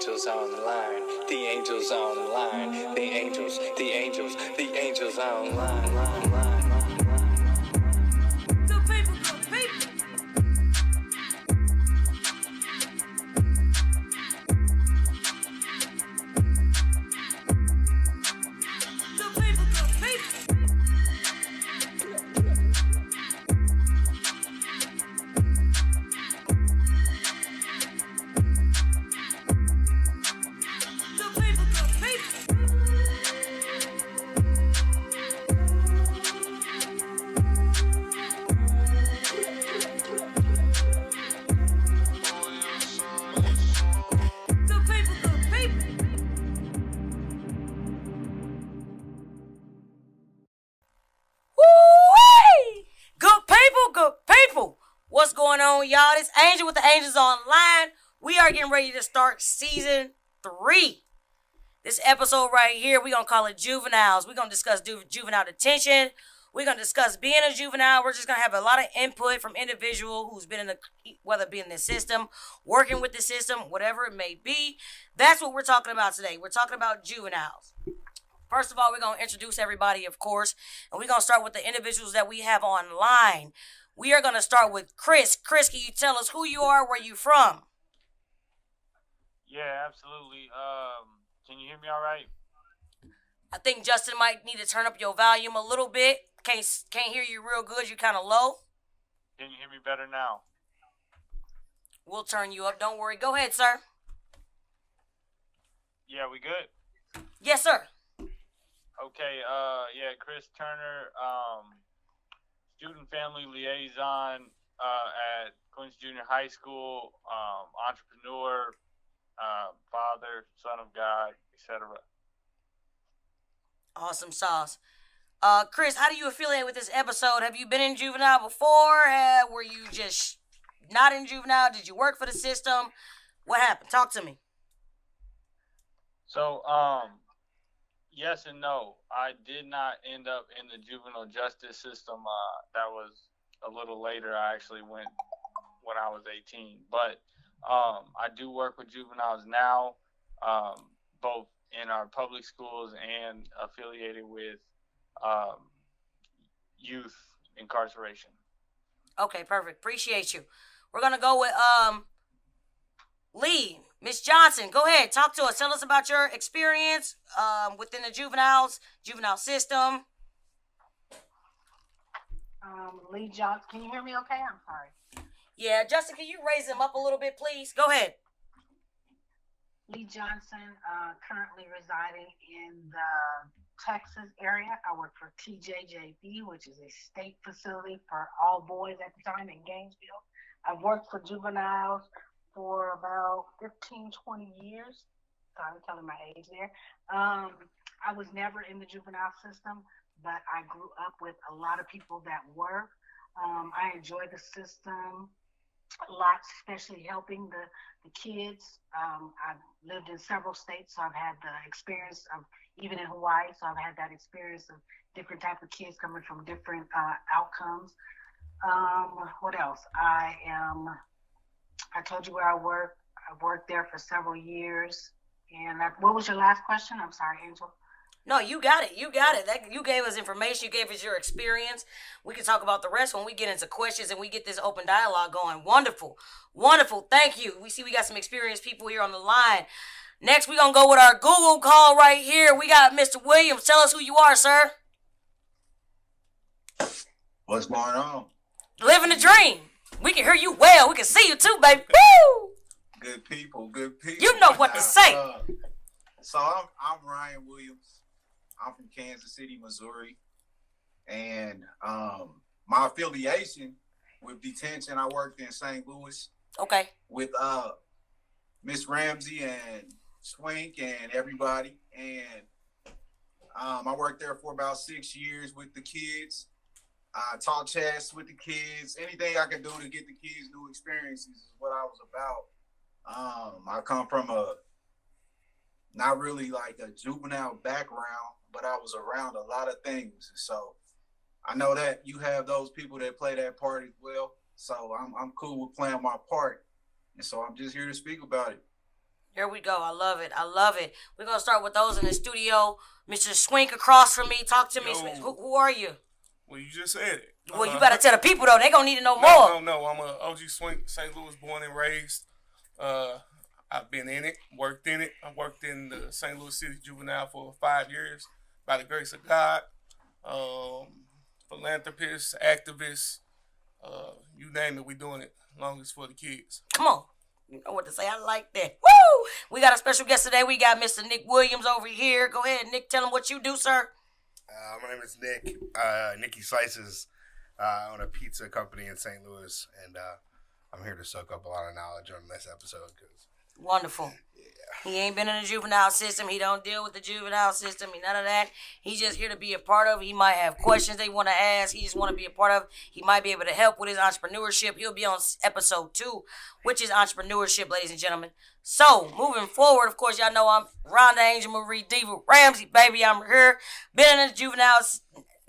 angels on the line. The angels on the line. The angels, the angels, the angels on the line. Good people, good people. Good people, good people. Good people, good people. Good people, good people. Woo-wee! Good people, good people. What's going on, y'all? This Angel with the Angels Online. We are getting ready to start season 3. This episode right here, we're going to call it Juveniles. We're going to discuss juvenile detention. We're going to discuss being a juvenile. We're just going to have a lot of input from individual who's been in the, whether it be in the system, working with the system, whatever it may be. That's what we're talking about today. We're talking about juveniles. First of all, we're going to introduce everybody, of course, and we're going to start with the individuals that we have online. We are going to start with Chris. Chris, can you tell us who you are, where you from? Yeah, absolutely. Can you hear me all right? I think Justin might need to turn up your volume a little bit. Can't hear you real good. You're kind of low. Can you hear me better now? We'll turn you up. Don't worry. Go ahead, sir. Yeah, we good? Yes, sir. Okay, yeah, Chris Turner, student family liaison at Quincy Junior High School, entrepreneur, father, son of God, etc. Awesome sauce. Chris, how do you affiliate with this episode? Have you been in juvenile before? Were you just not in juvenile? Did you work for the system? What happened? Talk to me. So, yes and no. I did not end up in the juvenile justice system. That was a little later. I actually went when I was 18. But I do work with juveniles now, both in our public schools and affiliated with youth incarceration. Okay, perfect. Appreciate you. We're gonna go with Lee. Miss Johnson, go ahead. Talk to us. Tell us about your experience within the juvenile system. Lee Johnson, can you hear me okay? I'm sorry. Yeah, Justin, can you raise him up a little bit, please? Go ahead. Lee Johnson, currently residing in the Texas area. I work for TJJB, which is a state facility for all boys at the time in Gainesville. I've worked for juveniles for about 15, 20 years. Sorry, I'm telling my age there. I was never in the juvenile system, but I grew up with a lot of people that were. I enjoy the system a lot, especially helping the kids. I've lived in several states, so I've had the experience of, even in Hawaii, so I've had that experience of different type of kids coming from different outcomes. What else? I told you where I work. I've worked there for several years. And what was your last question? I'm sorry, Angel. No, you got it. You got it. You gave us information. You gave us your experience. We can talk about the rest when we get into questions and we get this open dialogue going. Wonderful. Wonderful. Thank you. We see we got some experienced people here on the line. Next, we're going to go with our Google call right here. We got Mr. Williams. Tell us who you are, sir. What's going on? Living the dream. We can hear you well. We can see you too, baby. Woo! Good people, good people. You know what to say. So I'm Ryan Williams. I'm from Kansas City, Missouri. And my affiliation with detention, I worked in St. Louis. Okay. With Miss Ramsey and Swink and everybody. And I worked there for about 6 years with the kids. I taught chess with the kids. Anything I could do to get the kids new experiences is what I was about. I come from not really like a juvenile background, but I was around a lot of things. So I know that you have those people that play that part as well. So I'm cool with playing my part. And so I'm just here to speak about it. There we go. I love it. I love it. We're gonna start with those in the studio. Mr. Swink across from me. Talk to me. Who are you? Well, you just said it. Well, you gotta tell the people though. They gonna need to know more. No. I'm a OG Swink, St. Louis, born and raised. I've been in it, worked in it. I worked in the St. Louis City Juvenile for 5 years, by the grace of God. Philanthropist, activist, you name it, we doing it. Long as for the kids. Come on. You know what to say. I like that. Woo! We got a special guest today. We got Mr. Nick Williams over here. Go ahead, Nick. Tell him what you do, sir. My name is Nick. Nicky Slices. I own a pizza company in St. Louis, and I'm here to soak up a lot of knowledge on this episode. Wonderful. He ain't been in the juvenile system. He don't deal with the juvenile system. None of that. He's just here to be a part of it. He might have questions they want to ask. He just want to be a part of it. He might be able to help with his entrepreneurship. He'll be on episode 2, which is entrepreneurship, ladies and gentlemen. So, moving forward, of course, y'all know I'm Rhonda Angel Marie Diva Ramsey, baby. I'm here. Been in the juvenile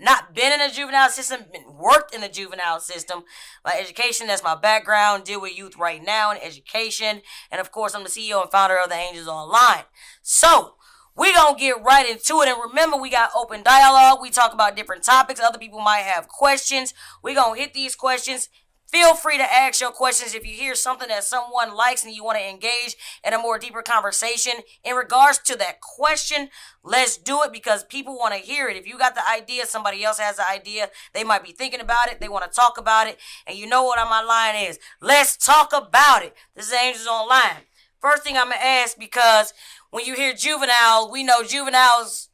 Not been in the juvenile system, been worked in the juvenile system. My education, that's my background. Deal with youth right now in education. And of course, I'm the CEO and founder of the Angels Online. So, we're going to get right into it. And remember, we got open dialogue. We talk about different topics. Other people might have questions. We're going to hit these questions. Feel free to ask your questions if you hear something that someone likes and you want to engage in a more deeper conversation in regards to that question. Let's do it because people want to hear it. If you got the idea, somebody else has the idea, they might be thinking about it, they want to talk about it, and you know what my line is. Let's talk about it. This is Angels Online. First thing I'm going to ask, because when you hear juvenile, we know juveniles,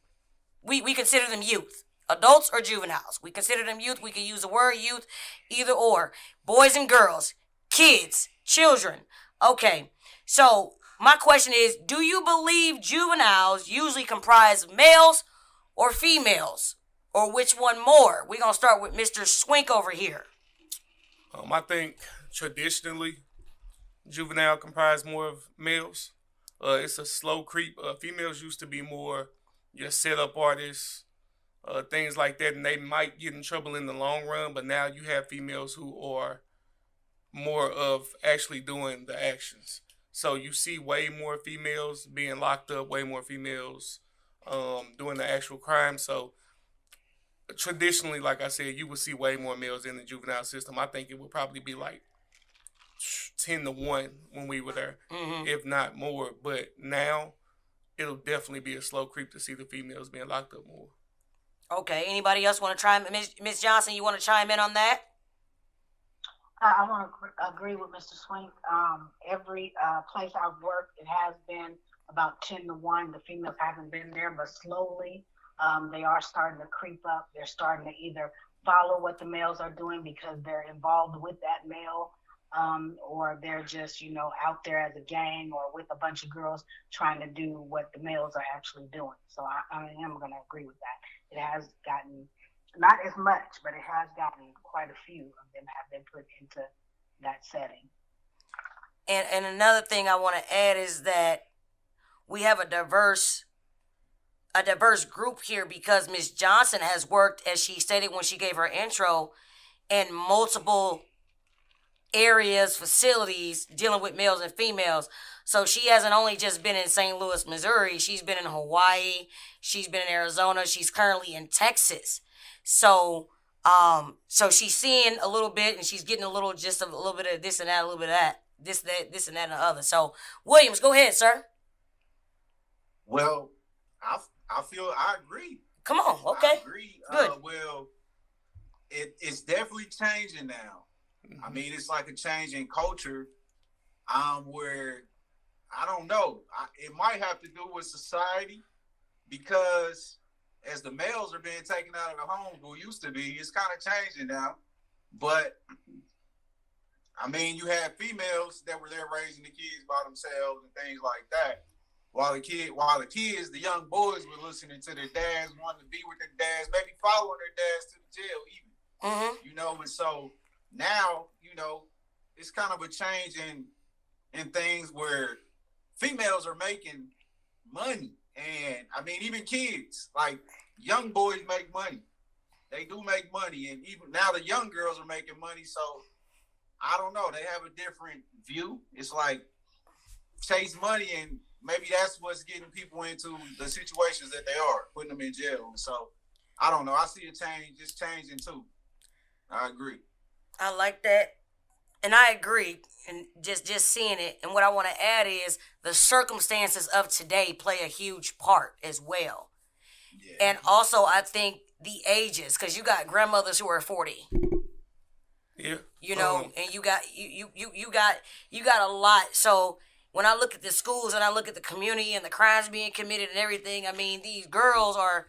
we consider them youth. Adults or juveniles. We consider them youth. We can use the word youth, either or. Boys and girls, kids, children. Okay, so my question is, do you believe juveniles usually comprise males or females? Or which one more? We're going to start with Mr. Swink over here. I think traditionally, juvenile comprise more of males. It's a slow creep. Females used to be more your setup artists, things like that, and they might get in trouble in the long run, but now you have females who are more of actually doing the actions. So you see way more females being locked up, way more females doing the actual crime. So traditionally, like I said, you would see way more males in the juvenile system. I think it would probably be like 10-1 when we were there, if not more. But now it'll definitely be a slow creep to see the females being locked up more. Okay, anybody else want to chime in? Ms. Johnson, you want to chime in on that? I want to agree with Mr. Swink. Every place I've worked, it has been about 10-1. The females haven't been there, but slowly they are starting to creep up. They're starting to either follow what the males are doing because they're involved with that male, or they're just, out there as a gang or with a bunch of girls trying to do what the males are actually doing. So I am going to agree with that. It has gotten, not as much, but it has gotten quite a few of them have been put into that setting. And another thing I want to add is that we have a diverse group here because Ms. Johnson has worked, as she stated when she gave her intro, in multiple areas, facilities dealing with males and females. So she hasn't only just been in St. Louis, Missouri. She's been in Hawaii. She's been in Arizona. She's currently in Texas. So she's seeing a little bit, and she's getting a little bit of this and that, a little bit of that, this and that, and the other. So Williams, go ahead, sir. Well, I agree. Come on, okay. I agree. Good. It's definitely changing now. I mean, it's like a change in culture, where I don't know. It might have to do with society, because as the males are being taken out of the home, who used to be, it's kind of changing now. But I mean, you had females that were there raising the kids by themselves and things like that, while the kids, the young boys, were listening to their dads, wanting to be with their dads, maybe following their dads to the jail even. And so now, it's kind of a change in things where females are making money. And I mean, even kids, like young boys make money. They do make money. And even now the young girls are making money. So I don't know. They have a different view. It's like chase money, and maybe that's what's getting people into the situations that they are, putting them in jail. And so I don't know. I see a change. It's changing too. I agree. I like that. And I agree. And just seeing it. And what I want to add is the circumstances of today play a huge part as well. Yeah. And also I think the ages, because you got grandmothers who are 40. Yeah. You know, and you got a lot. So when I look at the schools and I look at the community and the crimes being committed and everything, I mean, these girls are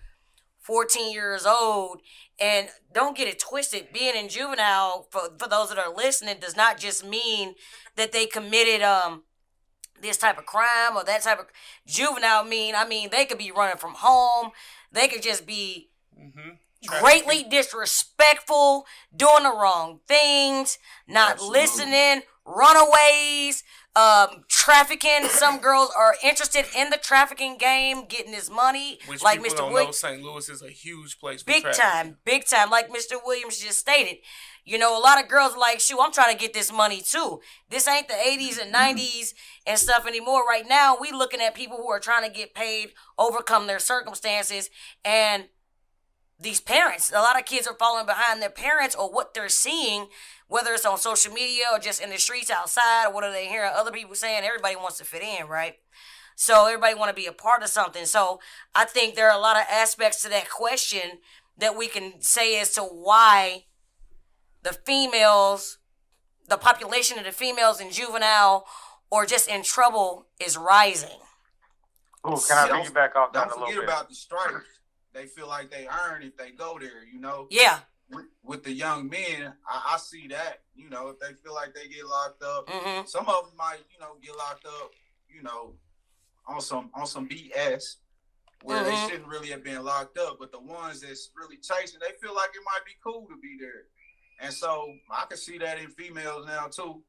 14 years old. And don't get it twisted. Being in juvenile, for those that are listening, does not just mean that they committed this type of crime or that type of juvenile. I mean, they could be running from home. They could just be greatly disrespectful, doing the wrong things, not listening, runaways, trafficking. Some girls are interested in the trafficking game, getting this money. Which like people Mr. don't Williams, know, St. Louis is a huge place for big trafficking. big time. Like Mr. Williams just stated, you know, a lot of girls are like, shoot, I'm trying to get this money too. This ain't the 80s and 90s and stuff anymore. Right now, we looking at people who are trying to get paid, overcome their circumstances, and these parents, a lot of kids are falling behind their parents or what they're seeing, whether it's on social media or just in the streets outside, or what are they hearing other people saying. Everybody wants to fit in, right? So everybody want to be a part of something. So I think there are a lot of aspects to that question that we can say as to why the females, the population of the females in juvenile or just in trouble is rising. Oh, can I piggyback off that a little bit? Don't forget about the stripes. They feel like they earn if they go there, you know? Yeah. With the young men, I see that, you know, if they feel like they get locked up, some of them might, you know, get locked up, you know, on some BS where they shouldn't really have been locked up. But the ones that's really chasing, they feel like it might be cool to be there. And so I can see that in females now too.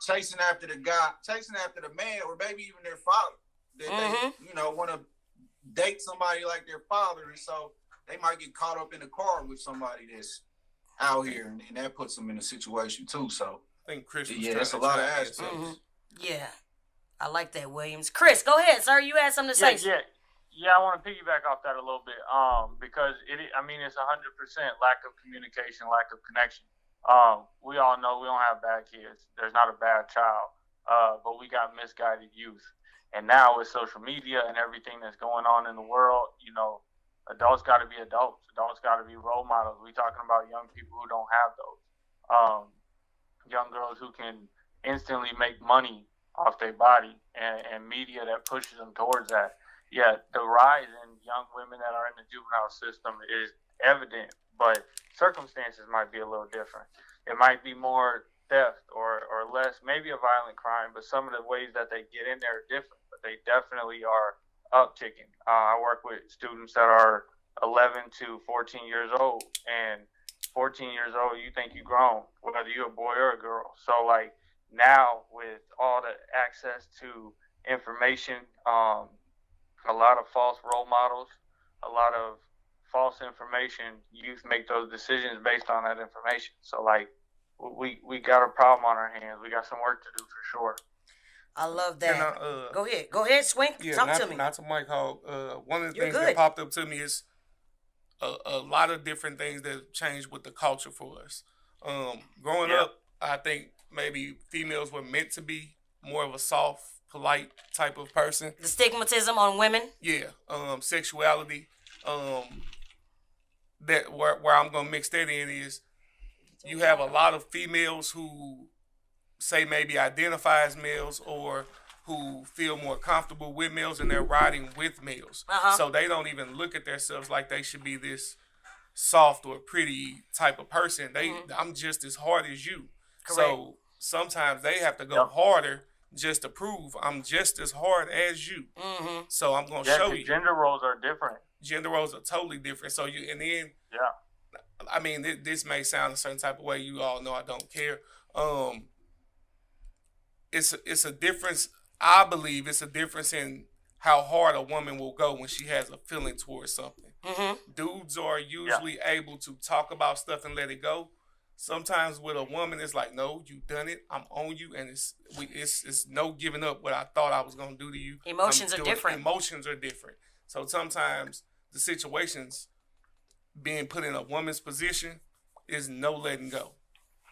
Chasing after the guy, chasing after the man, or maybe even their father. That they, you know, want to date somebody like their father, and so they might get caught up in the car with somebody that's out here, and then that puts them in a situation too. So I think Chris, it's a lot of aspects. Yeah, I like that, Williams. Chris, go ahead, sir. You had something to say? Yeah. I want to piggyback off that a little bit, because it's 100% lack of communication, lack of connection. We all know we don't have bad kids. There's not a bad child, but we got misguided youth. And now with social media and everything that's going on in the world, you know, adults got to be adults. Adults got to be role models. We're talking about young people who don't have those. Young girls who can instantly make money off their body and media that pushes them towards that. Yeah, the rise in young women that are in the juvenile system is evident, but circumstances might be a little different. It might be more theft or less, maybe a violent crime, but some of the ways that they get in there are different. But they definitely are upticking. I work with students that are 11 to 14 years old, and 14 years old, you think you grown, whether you're a boy or a girl. So like now with all the access to information, a lot of false role models, a lot of false information, youth make those decisions based on that information. So like we got a problem on our hands. We got some work to do for sure. I love that. Go ahead, Swink. Yeah, talk to me. Not to Mike Hogg. One of the things that popped up to me is a lot of different things that changed with the culture for us. Growing up, I think maybe females were meant to be more of a soft, polite type of person. The stigmatism on women. Yeah, sexuality. That where I'm gonna mix that in is you have a lot of females who say maybe identify as males or who feel more comfortable with males and they're riding with males. So they don't even look at themselves like they should be this soft or pretty type of person. I'm just as hard as you. Correct. So sometimes they have to go harder just to prove I'm just as hard as you. So I'm going to show you. Gender roles are different. Gender roles are totally different. So I mean, this may sound a certain type of way. You all know I don't care. It's a difference. I believe it's a difference in how hard a woman will go when she has a feeling towards something. Dudes are usually able to talk about stuff and let it go. Sometimes with a woman, it's like, no, you done it. I'm on you, and it's no giving up what I thought I was gonna do to you. Emotions are different. Emotions are different. So sometimes the situations being put in a woman's position is no letting go.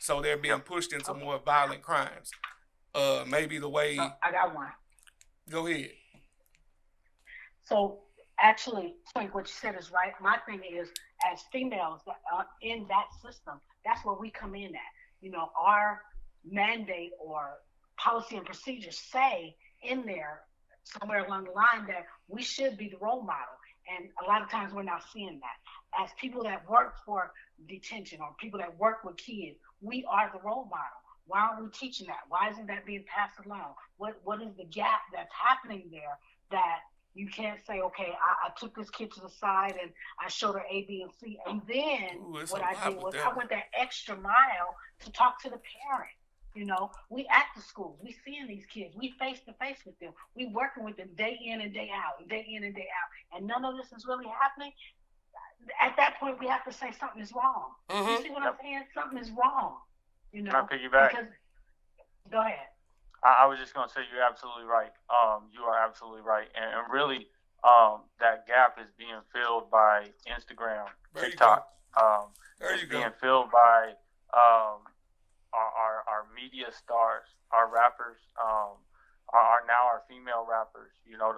So they're being pushed into more violent crimes. Maybe the way. I got one. Go ahead. So actually, Twink, what you said is right. My thing is, as females that are in that system, that's where we come in at. You know, our mandate or policy and procedures say in there somewhere along the line that we should be the role model. And a lot of times we're not seeing that. As people that work for detention or people that work with kids, we are the role model. Why aren't we teaching that? Why isn't that being passed along? What is the gap that's happening there that you can't say, okay, I took this kid to the side and I showed her A, B, and C. And then what I did was I went that extra mile to talk to the parent. You know, we at the schools, we seeing these kids, we face to face with them, we working with them day in and day out, day in and day out, and none of this is really happening. At that point, we have to say something is wrong. Mm-hmm. You see what I'm saying? Something is wrong. You know, Can I piggyback? Go ahead. I was just gonna say you're absolutely right. You are absolutely right, and really, that gap is being filled by Instagram, TikTok. It's being filled by our media stars, our rappers, are now our female rappers. You know,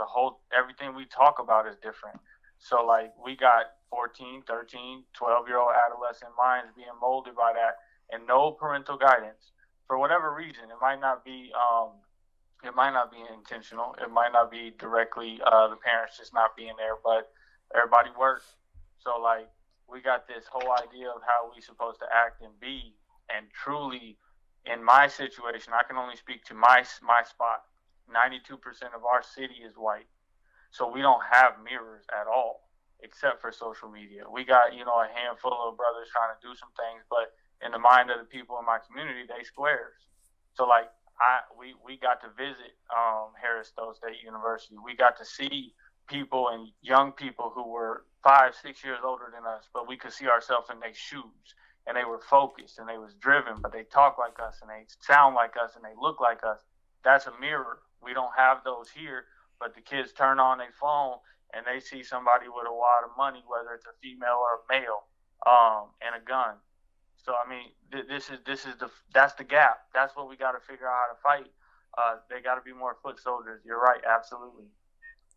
everything we talk about is different. So like we got 14, 13, 12-year-old adolescent minds being molded by that, and no parental guidance. For whatever reason, it might not be intentional. It might not be directly the parents just not being there, but everybody works. So like we got this whole idea of how we supposed to act and be, and truly, in my situation, I can only speak to my spot. 92% of our city is white, so we don't have mirrors at all, except for social media. We got a handful of brothers trying to do some things, but in the mind of the people in my community, they squares. So like we got to visit Harris Stowe State University. We got to see people and young people who were 5, 6 years older than us, but we could see ourselves in their shoes, and they were focused and they was driven, but they talk like us and they sound like us and they look like us. That's a mirror. We don't have those here, but the kids turn on their phone and they see somebody with a wad of money, whether it's a female or a male, and a gun. So I mean, that's the gap. That's what we got to figure out how to fight. They got to be more foot soldiers. You're right, absolutely.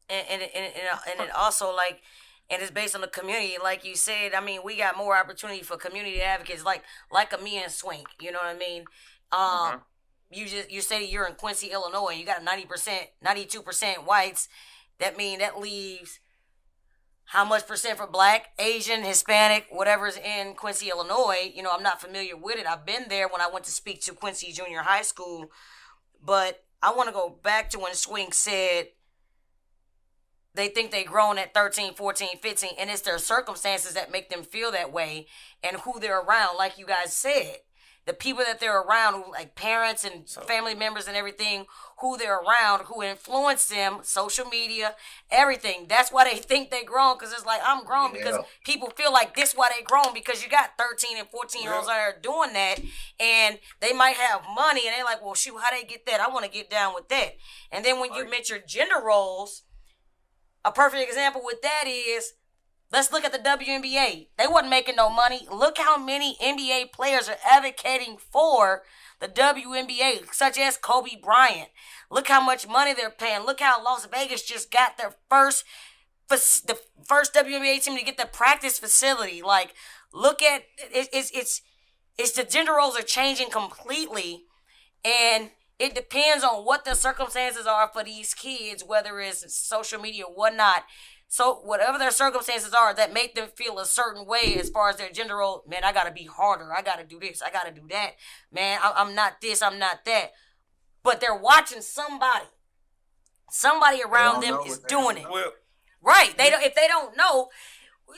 And it also and it's based on the community, like you said. I mean, we got more opportunity for community advocates, like a me and Swink. You know what I mean? You say you're in Quincy, Illinois, and you got 92% whites. That leaves how much percent for Black, Asian, Hispanic, whatever's in Quincy, Illinois. You know, I'm not familiar with it. I've been there when I went to speak to Quincy Junior High School. But I want to go back to when Swink said they think they grown at 13, 14, 15, and it's their circumstances that make them feel that way and who they're around, like you guys said. The people that they're around, like parents and family members and everything, who they're around, who influence them, social media, everything. That's why they think they grown, because it's like, I'm grown because people feel like this why they grown, because you got 13 and 14-year-olds out there doing that, and they might have money, and they're like, well, shoot, how they get that? I want to get down with that. And then when you mention gender roles, a perfect example with that is, let's look at the WNBA. They wasn't making no money. Look how many NBA players are advocating for the WNBA, such as Kobe Bryant. Look how much money they're paying. Look how Las Vegas just got the first WNBA team to get the practice facility. Like, look at it's the gender roles are changing completely, and it depends on what the circumstances are for these kids, whether it's social media or whatnot. So whatever their circumstances are that make them feel a certain way as far as their gender role, man, I got to be harder. I got to do this. I got to do that. Man, I'm not this. I'm not that. But they're watching somebody. Somebody around them is doing it. Well, right. If they don't know,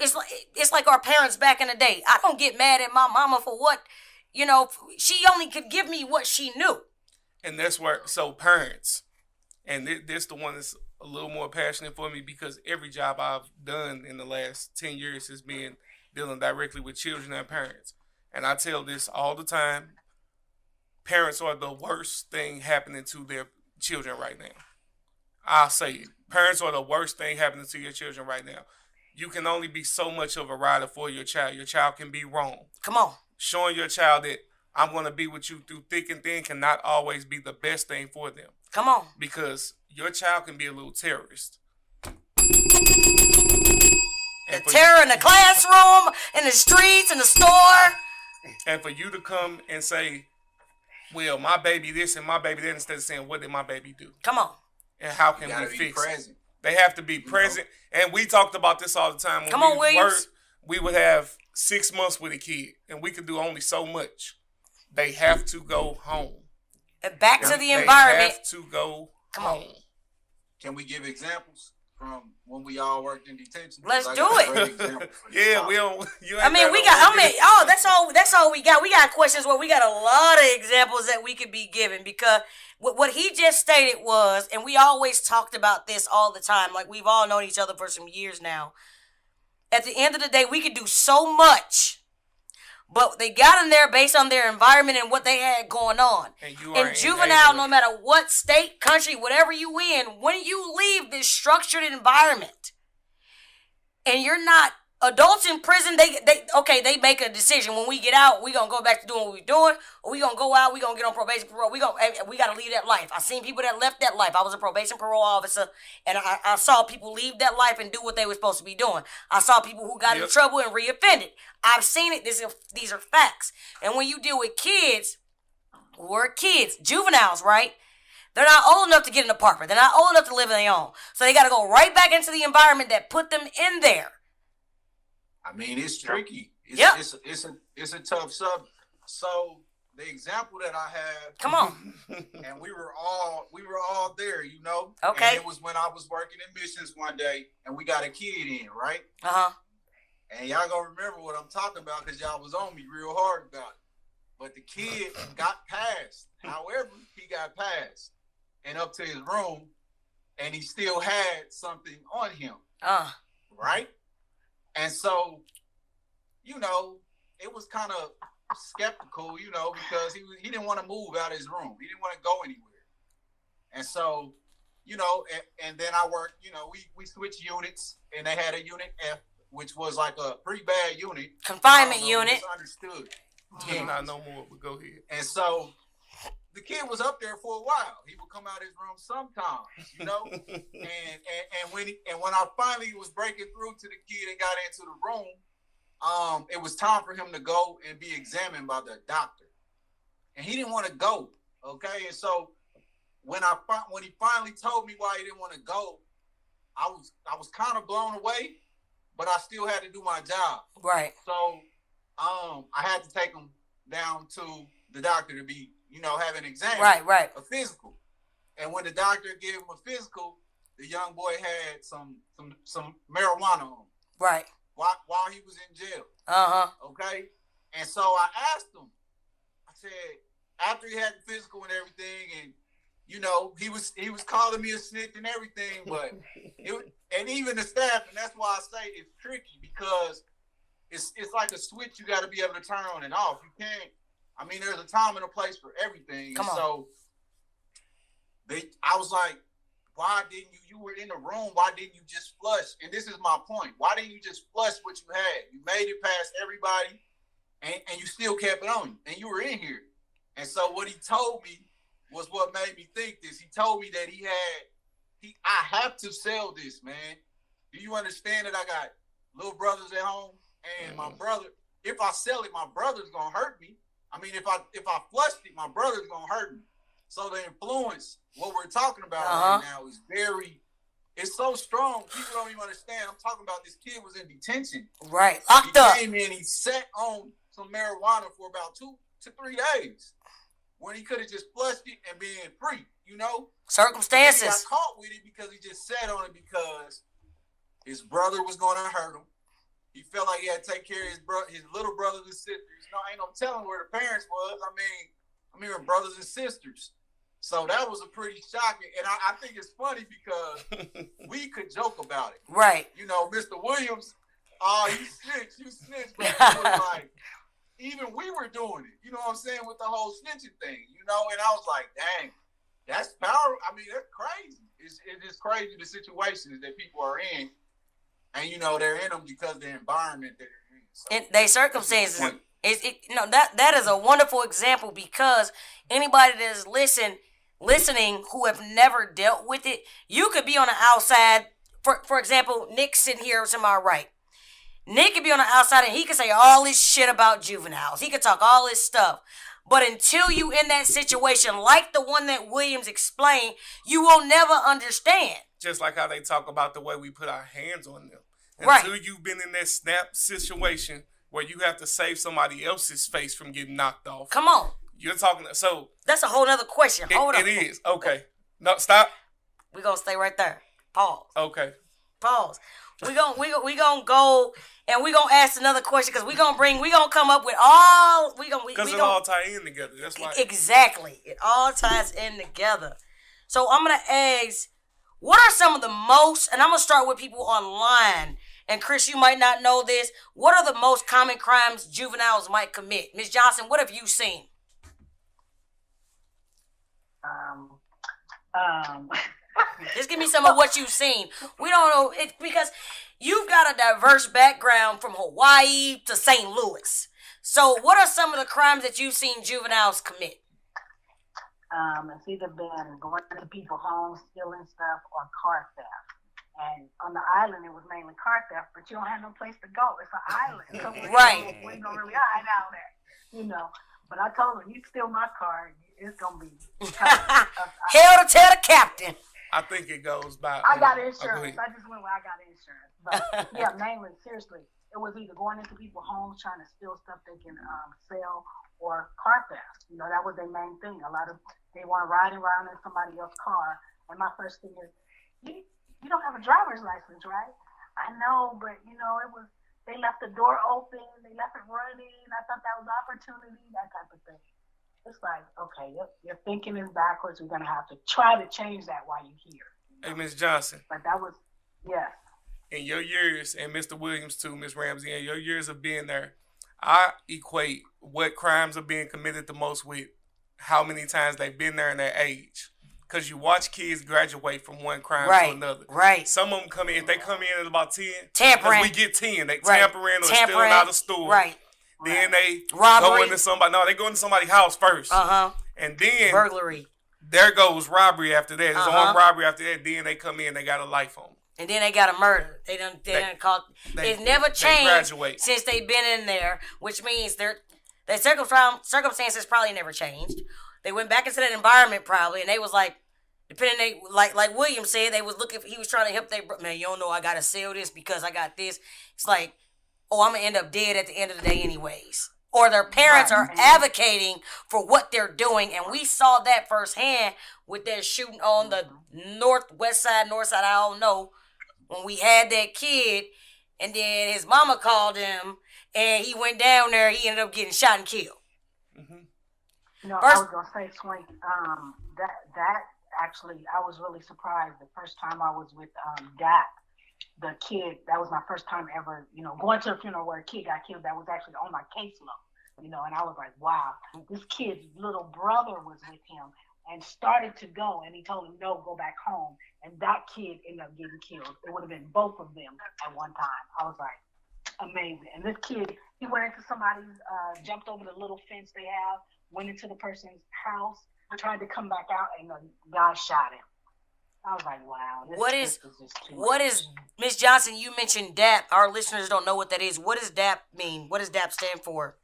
it's like our parents back in the day. I don't get mad at my mama for what, she only could give me what she knew. And that's where, so parents, and this the one that's a little more passionate for me, because every job I've done in the last 10 years has been dealing directly with children and parents. and I tell this all the time, parents are the worst thing happening to their children right now. I'll say it. Parents are the worst thing happening to your children right now. You can only be so much of a rider for your child. Your child can be wrong. Come on. Showing your child that I'm going to be with you through thick and thin cannot always be the best thing for them. Come on. Because your child can be a little terrorist. The terror in the classroom, in the streets, in the store. And for you to come and say, well, my baby this and my baby that, instead of saying, what did my baby do? Come on. And how can we fix it? They have to be present. And we talked about this all the time. When Come on, Williams. We would have 6 months with a kid, and we could do only so much. They have to go home. And back to the environment. They have to go home. Can we give examples from when we all worked in detention? Let's do it. Yeah, we don't. That's all we got. We got questions where we got a lot of examples that we could be given, because what he just stated was, and we always talked about this all the time, like we've all known each other for some years now. At the end of the day, we could do so much, but they got in there based on their environment and what they had going on. And Juvenile, no matter what state, country, whatever you in, when you leave this structured environment and you're not, adults in prison, they make a decision. When we get out, we gonna go back to doing what we're doing, or we gonna go out, we gonna get on probation, parole. We gotta leave that life. I seen people that left that life. I was a probation parole officer, and I saw people leave that life and do what they were supposed to be doing. I saw people who got in trouble and reoffended. I've seen it. These are facts. And when you deal with kids, we're kids, juveniles, right? They're not old enough to get an apartment. They're not old enough to live on their own. So they gotta go right back into the environment that put them in there. I mean, it's tricky. It's a tough subject. So the example that I have, come on, and we were all there, you know. Okay. And it was when I was working in missions one day, and we got a kid in, right? And y'all gonna remember what I'm talking about because y'all was on me real hard about it. But the kid got passed. However, he got passed and up to his room, and he still had something on him. Right? And so, you know, it was kind of skeptical, you know, because he didn't want to move out of his room. He didn't want to go anywhere. And so, you know, and then I worked, you know, we switched units, and they had a unit F, which was like a pretty bad unit. Confinement unit. Misunderstood. Not no more, but go ahead. And so the kid was up there for a while. He would come out of his room sometimes, you know. and when I finally was breaking through to the kid and got into the room, it was time for him to go and be examined by the doctor. And he didn't want to go. Okay. And so when he finally told me why he didn't want to go, I was kind of blown away, but I still had to do my job. Right. So I had to take him down to the doctor to be, you know, have an exam. Right. A physical. And when the doctor gave him a physical, the young boy had some marijuana on him. Right. While he was in jail. Okay? And so I asked him, I said, after he had the physical and everything, and you know, he was calling me a snitch and everything, but and even the staff, and that's why I say it's tricky, because it's like a switch you got to be able to turn on and off. You can't. I mean, there's a time and a place for everything. Come on. So I was like, why didn't you were in the room, why didn't you just flush? And this is my point. Why didn't you just flush what you had? You made it past everybody, and you still kept it on you, and you were in here. And so what he told me was what made me think this. He told me that I have to sell this, man. Do you understand that I got little brothers at home? And my brother, if I sell it, my brother's gonna hurt me. I mean, if I flushed it, my brother's gonna hurt me. So the influence, what we're talking about right now, is it's so strong. People don't even understand. I'm talking about this kid was in detention. Right, locked up. He came in, he sat on some marijuana for about 2 to 3 days, when he could have just flushed it and been free, you know? Circumstances. He got caught with it because he just sat on it because his brother was going to hurt him. He felt like he had to take care of his little brothers and sisters. You know, ain't no telling where the parents was. I mean, brothers and sisters. So that was a pretty shocking. And I think it's funny because we could joke about it. Right. You know, Mr. Williams, you snitch. But it was like, even we were doing it. You know what I'm saying, with the whole snitching thing. You know, and I was like, dang, that's power. I mean, that's crazy. It is crazy the situations that people are in, and you know they're in them because of the environment that they're in. So, And they circumstances. That is a wonderful example because anybody that is listening who have never dealt with it, you could be on the outside. For example, Nick sitting here to my right. Nick could be on the outside and he could say all this shit about juveniles. He could talk all this stuff. But until you in that situation, like the one that Williams explained, you will never understand. Just like how they talk about the way we put our hands on them. Right. Until you've been in that snap situation where you have to save somebody else's face from getting knocked off. Come on. You're talking, so. That's a whole other question. Hold on. It is. Okay. No, stop. We're going to stay right there. Pause. Okay. Pause. We gonna go and we gonna ask another question because we gonna come up with all because it all tie in together. That's why exactly it all ties in together. So I'm gonna ask, what are some of the most? And I'm gonna start with people online. And Chris, you might not know this. What are the most common crimes juveniles might commit? Ms. Johnson, what have you seen? Just give me some of what you've seen. We don't know it because you've got a diverse background from Hawaii to St. Louis. So what are some of the crimes that you've seen juveniles commit? It's either been going to people's homes, stealing stuff, or car theft. And on the island, it was mainly car theft, but you don't have no place to go. It's an island. So right. We don't really hide out there, you know. But I told him, you steal my car, it's going to be hell to tell the captain. I think it goes by. I got insurance. I just went where I got insurance. But yeah, mainly, seriously, it was either going into people's homes trying to steal stuff they can sell or car theft. You know, that was their main thing. They want to ride around in somebody else's car. And my first thing is, you don't have a driver's license, right? I know, but you know, they left the door open, they left it running. I thought that was opportunity, that type of thing. It's like, okay, your thinking is backwards. We're gonna have to try to change that while you're here. You know? Hey, Ms. Johnson. But that was, yes. In your years, and Mr. Williams too, Ms. Ramsey, in your years of being there, I equate what crimes are being committed the most with how many times they've been there in their age. Because you watch kids graduate from one crime to another. Right. Some of them come in, if they come in at about 10, tampering. We get 10. They tampering or stealing out of store. Right. Then they robbery. go into they go into somebody's house first. And then burglary. There goes robbery after that. There's armed robbery after that. Then they come in, they got a life on them. And then they got a murder. They done call. It's never changed since they've been in there, which means their circumstances probably never changed. They went back into that environment probably, and they was like, like William said, they was looking. He was trying to help their man. You don't know I gotta sell this because I got this. It's like, oh, I'm gonna end up dead at the end of the day anyways. Or their parents are advocating for what they're doing, and we saw that firsthand with that shooting on the north side, I don't know, when we had that kid, and then his mama called him, and he went down there, he ended up getting shot and killed. You know, I was gonna say, Swink, that actually, I was really surprised the first time I was with Gap. The kid, that was my first time ever, you know, going to a funeral where a kid got killed. That was actually on my caseload, you know, and I was like, wow, this kid's little brother was with him and started to go, and he told him, no, go back home. And that kid ended up getting killed. It would have been both of them at one time. I was like, amazing. And this kid, he went into somebody's, jumped over the little fence they have, went into the person's house, tried to come back out, and the guy shot him. I was like, wow. What is, Ms. Johnson, you mentioned DAP. Our listeners don't know what that is. What does DAP mean? What does DAP stand for?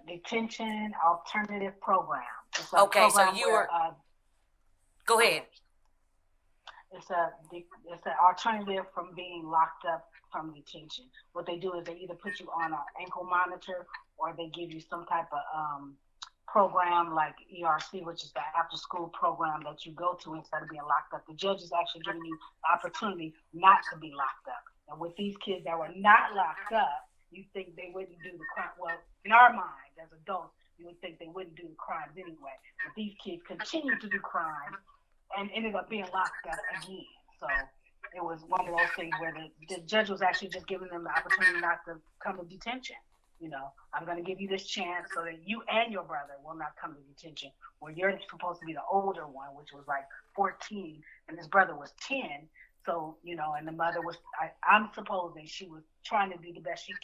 Detention Alternative Program. Okay, so you were... go ahead. It's an alternative from being locked up from detention. What they do is they either put you on an ankle monitor or they give you some type of... program like ERC, which is the after-school program that you go to instead of being locked up. The judge is actually giving you the opportunity not to be locked up. And with these kids that were not locked up, you think they wouldn't do the crime. Well, in our minds, as adults, you would think they wouldn't do the crimes anyway. But these kids continued to do crimes and ended up being locked up again. So it was one of those things where the judge was actually just giving them the opportunity not to come to detention. I'm going to give you this chance so that you and your brother will not come to detention, where you're supposed to be the older one, which was like 14, and his brother was 10. So, and the mother was, I'm supposing she was trying to do the best she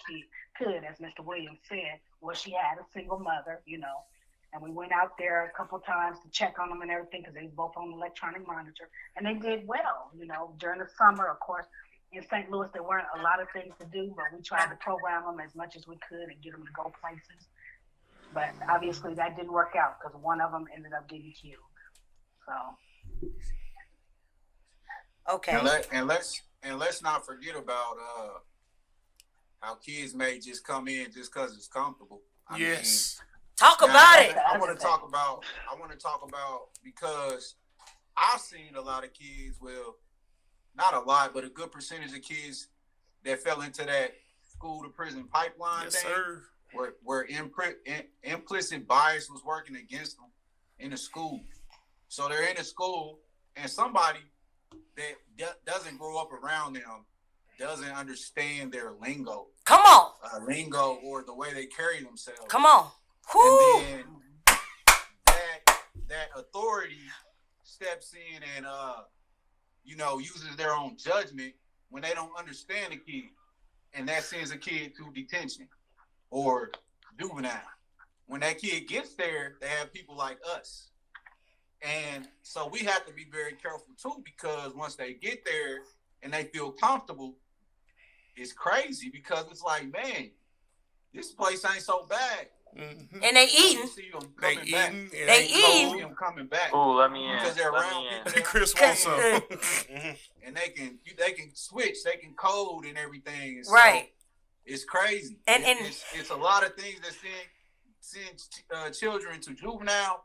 could, as Mr. Williams said, where she had a single mother, and we went out there a couple times to check on them and everything because they was both on electronic monitor, and they did well, during the summer, of course. In St. Louis, there weren't a lot of things to do, but we tried to program them as much as we could and get them to go places. But obviously that didn't work out because one of them ended up getting killed. So. Okay. And let's not forget about how kids may just come in just because it's comfortable. I mean, talk about it. I want to talk about because I've seen a lot of kids. Well, not a lot, but a good percentage of kids that fell into that school to prison pipeline thing, where implicit bias was working against them in the school. So they're in a school, and somebody that doesn't grow up around them doesn't understand their lingo. Come on. Lingo or the way they carry themselves. Come on. Woo. And then that authority steps in and uses their own judgment when they don't understand the kid, and that sends a kid to detention or juvenile. When that kid gets there, they have people like us. And so we have to be very careful too, because once they get there and they feel comfortable, it's crazy because it's like, man, this place ain't so bad. Mm-hmm. And they eating. They eating. Them coming back. Oh, let me in. Because they're around people. Chris wants some. And they can switch. They can code and everything. And so right. It's crazy. And it's a lot of things that send children to juvenile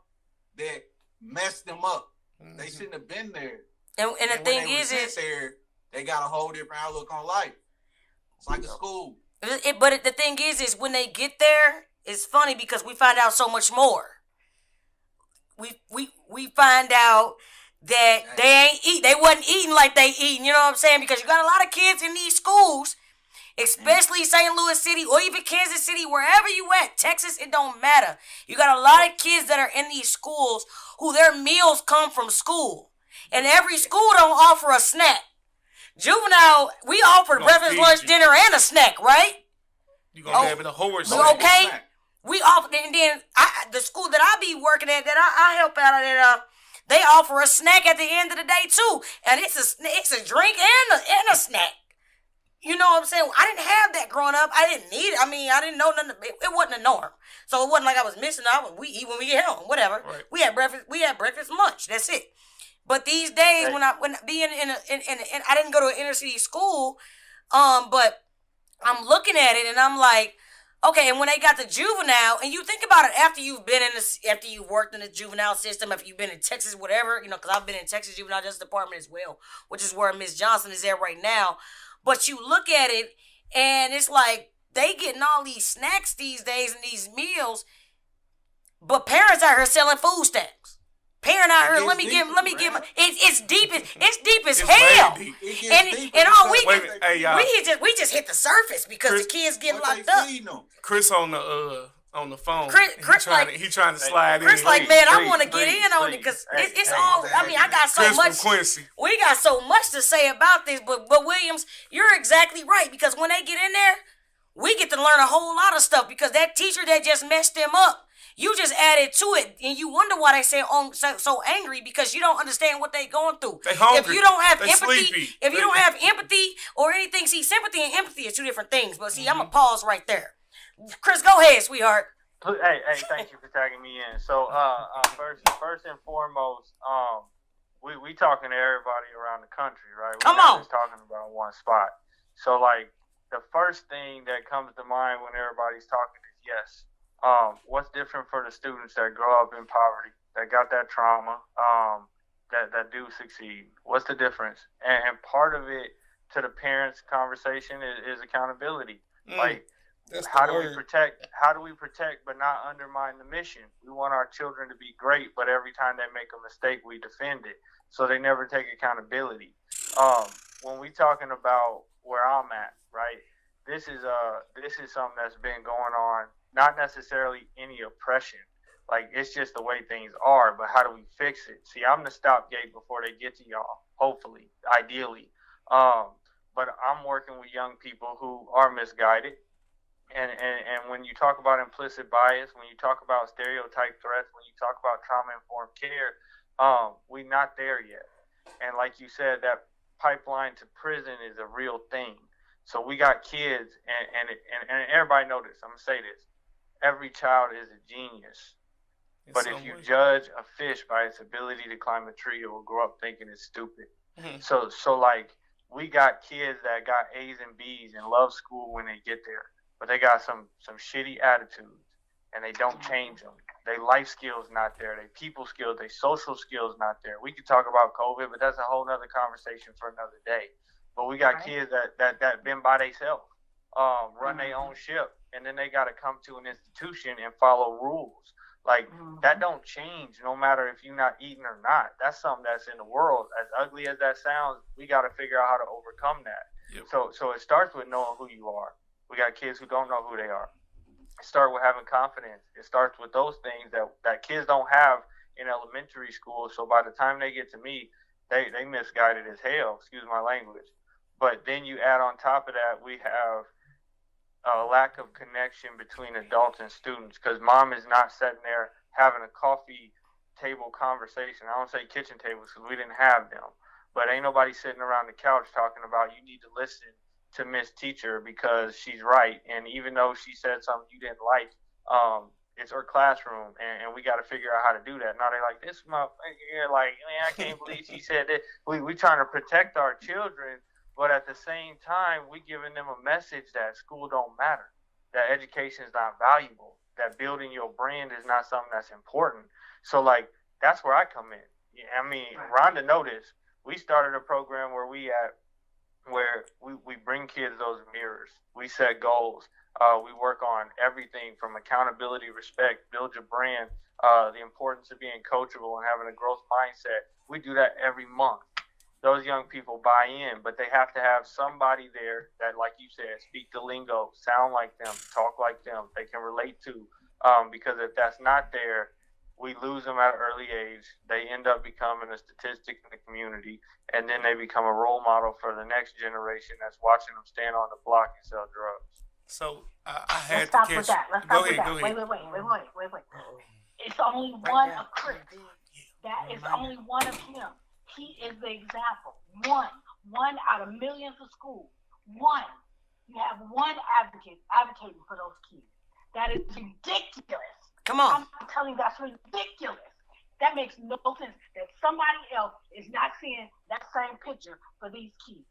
that mess them up. Mm-hmm. They shouldn't have been there. And the thing is there, they got a whole different outlook on life. It's like a school. But the thing is when they get there, it's funny because we find out so much more. We find out that they wasn't eating like they eating, you know what I'm saying? Because you got a lot of kids in these schools, especially St. Louis City or even Kansas City, wherever you at, Texas, it don't matter. You got a lot of kids that are in these schools who their meals come from school. And every school don't offer a snack. Juvenile, we offer breakfast, lunch, dinner, and a snack, right? You're going to have it a horse. Okay? We offer, and then the school that I be working at, that I help out at, they offer a snack at the end of the day too, and it's a drink and a snack. You know what I'm saying? I didn't have that growing up. I didn't need it. I mean, I didn't know nothing. It wasn't a norm, so it wasn't like I was missing out. We eat when we get home, whatever. Right. We had breakfast and lunch. That's it. But these days, right. when being in I didn't go to an inner city school, but I'm looking at it and I'm like, okay. And when they got the juvenile, and you think about it, after you've worked in the juvenile system, if you've been in Texas, whatever, because I've been in Texas Juvenile Justice Department as well, which is where Miss Johnson is at right now. But you look at it, and it's like they getting all these snacks these days and these meals, but parents out here selling food stamps. Parent out here, let me give. It's deep as hell. And all we just hit the surface because Chris, the kids get locked up. Chris on the phone. Chris he trying to slide in. Chris like, man, I want to get in on it because it's all. I mean, I got so Chris much. From Quincy. We got so much to say about this, but Williams, you're exactly right, because when they get in there, we get to learn a whole lot of stuff because that teacher that just messed them up. You just added to it, and you wonder why they say so angry, because you don't understand what they're going through. They hungry. If you don't have they empathy, sleepy. If you don't have empathy or anything, see, sympathy and empathy are two different things. But see, I'm gonna pause right there. Chris, go ahead, sweetheart. Hey, thank you for tagging me in. So, first and foremost, we talking to everybody around the country, right? We're not just talking about one spot. So, like, the first thing that comes to mind when everybody's talking is yes. What's different for the students that grow up in poverty, that got that trauma, that do succeed? What's the difference? And part of it, to the parents' conversation, is accountability. Like, how do we protect but not undermine the mission? We want our children to be great, but every time they make a mistake, we defend it. So they never take accountability. When we talking about where I'm at, right? this is something that's been going on. Not necessarily any oppression. Like, it's just the way things are. But how do we fix it? See, I'm the stopgate before they get to y'all. Hopefully, ideally. But I'm working with young people who are misguided. And when you talk about implicit bias, when you talk about stereotype threats, when you talk about trauma-informed care, we're not there yet. And like you said, that pipeline to prison is a real thing. So we got kids, and everybody know this. I'm going to say this. Every child is a genius. But if you judge a fish by its ability to climb a tree, it will grow up thinking it's stupid. Mhm. So like, we got kids that got A's and B's and love school when they get there, but they got some shitty attitudes, and they don't change them. Their life skills not there. Their people skills, their social skills not there. We could talk about COVID, but that's a whole nother conversation for another day. But we got kids that been by themselves, run their own ship, and then they got to come to an institution and follow rules. Like, that don't change no matter if you're not eating or not. That's something that's in the world. As ugly as that sounds, we got to figure out how to overcome that. Yep. So it starts with knowing who you are. We got kids who don't know who they are. It starts with having confidence. It starts with those things that kids don't have in elementary school. So by the time they get to me, they misguided as hell, excuse my language. But then you add on top of that, we have a lack of connection between adults and students, because mom is not sitting there having a coffee table conversation. I don't say kitchen tables because we didn't have them, but ain't nobody sitting around the couch talking about you need to listen to Miss Teacher because she's right, and even though she said something you didn't like, it's her classroom, and we got to figure out how to do that. Now they're like, this motherfucker, like, man, I can't believe she said that. We trying to protect our children, but at the same time, we giving them a message that school don't matter, that education is not valuable, that building your brand is not something that's important. So, like, that's where I come in. I mean, Rhonda noticed we started a program where we bring kids those mirrors. We set goals. We work on everything from accountability, respect, build your brand, the importance of being coachable and having a growth mindset. We do that every month. Those young people buy in, but they have to have somebody there that, like you said, speak the lingo, sound like them, talk like them, they can relate to. Because if that's not there, we lose them at an early age. They end up becoming a statistic in the community, and then they become a role model for the next generation that's watching them stand on the block and sell drugs. So I had Let's stop to with catch. that. Let's Go stop with ahead, that. go ahead. Wait. It's only one of Chris. That is only one of him. He is the example. One out of millions of schools. One. You have one advocating for those kids. That is ridiculous. Come on. I'm telling you, that's ridiculous. That makes no sense that somebody else is not seeing that same picture for these kids.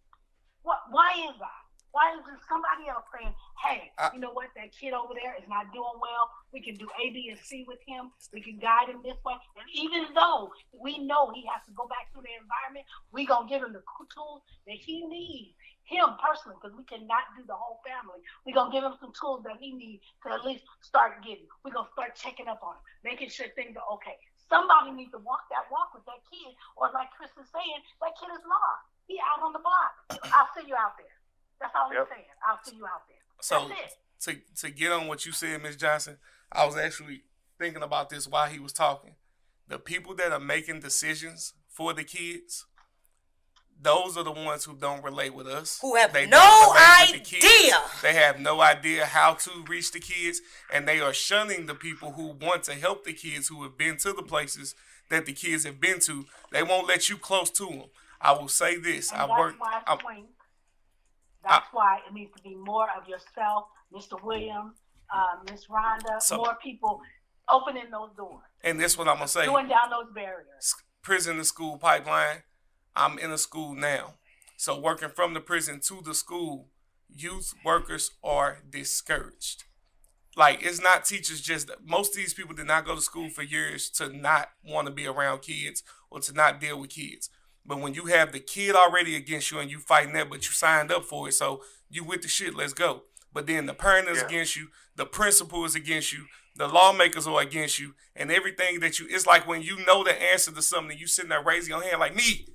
Why is that? Why is there somebody else saying, hey, you know what, that kid over there is not doing well. We can do A, B, and C with him. We can guide him this way. And even though we know he has to go back through the environment, we going to give him the tools that he needs, him personally, because we cannot do the whole family. We're going to give him some tools that he needs to at least start getting. We're going to start checking up on him, making sure things are okay. Somebody needs to walk with that kid, or like Chris is saying, that kid is lost. He out on the block. I'll see you out there. That's all he's saying. I'll see you out there. So That's it. to get on what you said, Ms. Johnson, I was actually thinking about this while he was talking. The people that are making decisions for the kids, those are the ones who don't relate with us. Who have They no don't relate with the kids. idea. They have no idea how to reach the kids, and they are shunning the people who want to help the kids, who have been to the places that the kids have been to. They won't let you close to them. I will say this. That's why it needs to be more of yourself, Mr. Williams, Miss Rhonda, more people opening those doors. And this is what I'm going to say. Doing down those barriers. Prison to school pipeline. I'm in a school now. So working from the prison to the school, youth workers are discouraged. Like, it's not teachers just, most of these people did not go to school for years to not want to be around kids or to not deal with kids. But when you have the kid already against you and you fighting that, but you signed up for it, so you with the shit, let's go. But then the parent is against you, the principal is against you, the lawmakers are against you, and everything that you, it's like when you know the answer to something, you sitting there raising your hand like, me,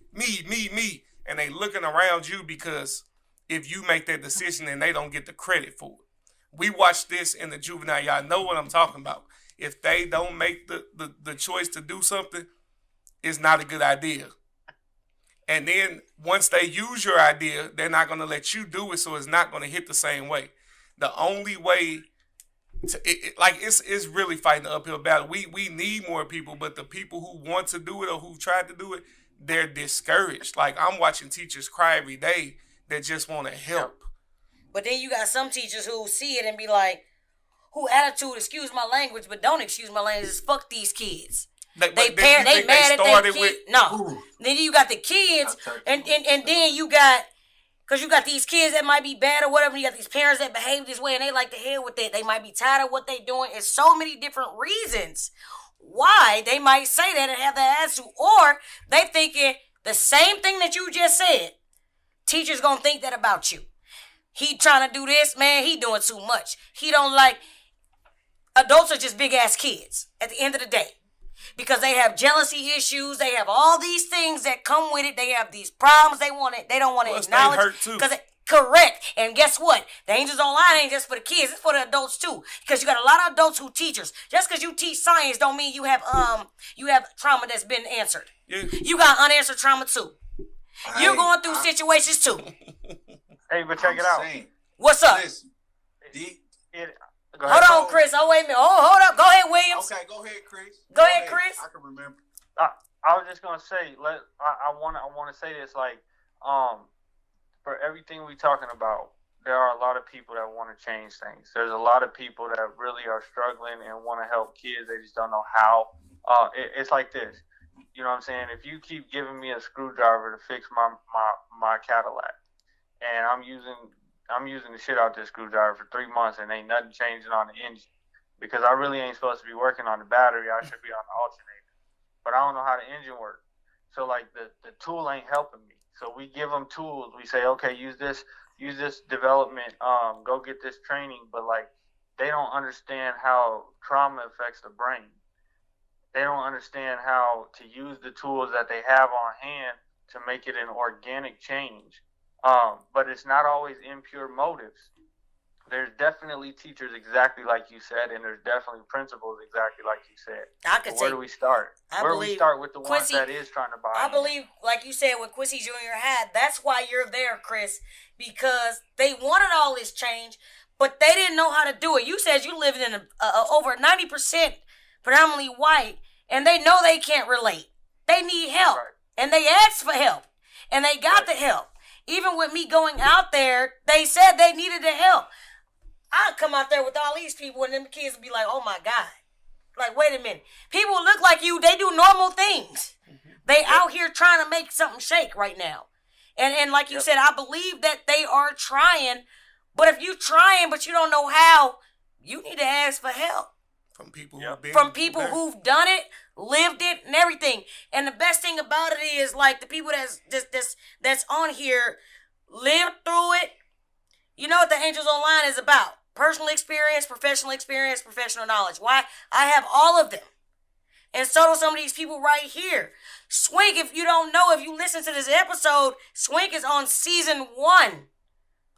and they looking around you because if you make that decision and they don't get the credit for it. We watch this in the juvenile. Y'all know what I'm talking about. If they don't make the choice to do something, it's not a good idea. And then once they use your idea, they're not going to let you do it, so it's not going to hit the same way. The only way, it's really fighting an uphill battle. We need more people, but the people who want to do it or who tried to do it, they're discouraged. Like, I'm watching teachers cry every day that just want to help. But then you got some teachers who see it and be like, who attitude, excuse my language, but don't excuse my language, is fuck these kids. They mad at their kids. No. Then you got the kids, and then you got, because you got these kids that might be bad or whatever, you got these parents that behave this way and they like to hell with it. They might be tired of what they doing. It's so many different reasons why they might say that and have that attitude. Or they thinking the same thing that you just said. Teachers gonna think that about you. He trying to do this, man, he doing too much. He don't like, adults are just big ass kids at the end of the day. Because they have jealousy issues, they have all these things that come with it. They have these problems they don't want to acknowledge. They hurt too. Correct. And guess what? The Angels Online ain't just for the kids, it's for the adults too. Because you got a lot of adults who teachers. Just because you teach science don't mean you have trauma that's been answered. Yeah. You got unanswered trauma too. You're going through situations too. Hey, but check it out. What's up? Listen, hold on, Chris. Oh, wait a minute. Hold up. Go ahead, Williams. Okay, go ahead, Chris. Go ahead, Chris. I can remember. I was just gonna say, I want to say this, like, for everything we talking about, there are a lot of people that want to change things. There's a lot of people that really are struggling and want to help kids. They just don't know how. It's like this. You know what I'm saying? If you keep giving me a screwdriver to fix my Cadillac, and I'm using the shit out this screwdriver for 3 months and ain't nothing changing on the engine, because I really ain't supposed to be working on the battery. I should be on the alternator, but I don't know how the engine works. So like the tool ain't helping me. So we give them tools. We say, okay, use this development. Go get this training. But like, they don't understand how trauma affects the brain. They don't understand how to use the tools that they have on hand to make it an organic change. But it's not always impure motives. There's definitely teachers exactly like you said, and there's definitely principals exactly like you said. Where do we start? Where do we start with the ones that is trying to buy? I believe, like you said, what Quincy Jr. had, that's why you're there, Chris, because they wanted all this change, but they didn't know how to do it. You said you lived in over 90% predominantly white, and they know they can't relate. They need help, right. And they asked for help, and they got the help. Even with me going out there, they said they needed the help. I'd come out there with all these people and them kids would be like, oh my God. Like, wait a minute. People look like you, they do normal things. They out here trying to make something shake right now. And like you said, I believe that they are trying. But if you trying but you don't know how, you need to ask for help. From people who've done it, lived it, and everything. And the best thing about it is, like, the people that's on here lived through it. You know what the Angels Online is about. Personal experience, professional knowledge. Why? I have all of them. And so do some of these people right here. Swink, if you don't know, if you listen to this episode, Swink is on season 1.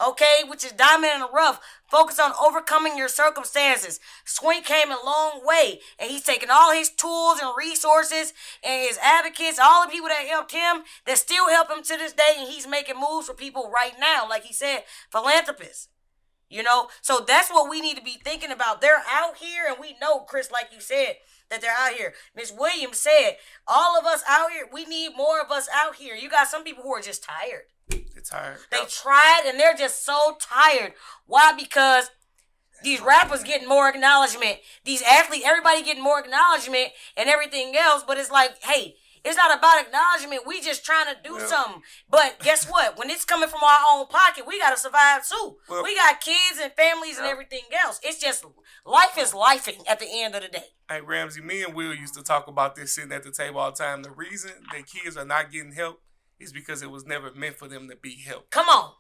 Okay, which is Diamond in the Rough. Focus on overcoming your circumstances. Swink came a long way, and he's taken all his tools and resources and his advocates, all the people that helped him, that still help him to this day, and he's making moves for people right now, like he said, philanthropists. You know, so that's what we need to be thinking about. They're out here, and we know, Chris, like you said, that they're out here. Miss Williams said, all of us out here, we need more of us out here. You got some people who are just tired. They're tired. They tried, and they're just so tired. Why? Because these rappers getting more acknowledgement. These athletes, everybody getting more acknowledgement and everything else. But it's like, hey, it's not about acknowledgement. We just trying to do something. But guess what? When it's coming from our own pocket, we got to survive too. Well, we got kids and families and everything else. It's just, life is lifing at the end of the day. Hey, Ramsey, me and Will used to talk about this sitting at the table all the time. The reason that kids are not getting help is because it was never meant for them to be helped. Come on.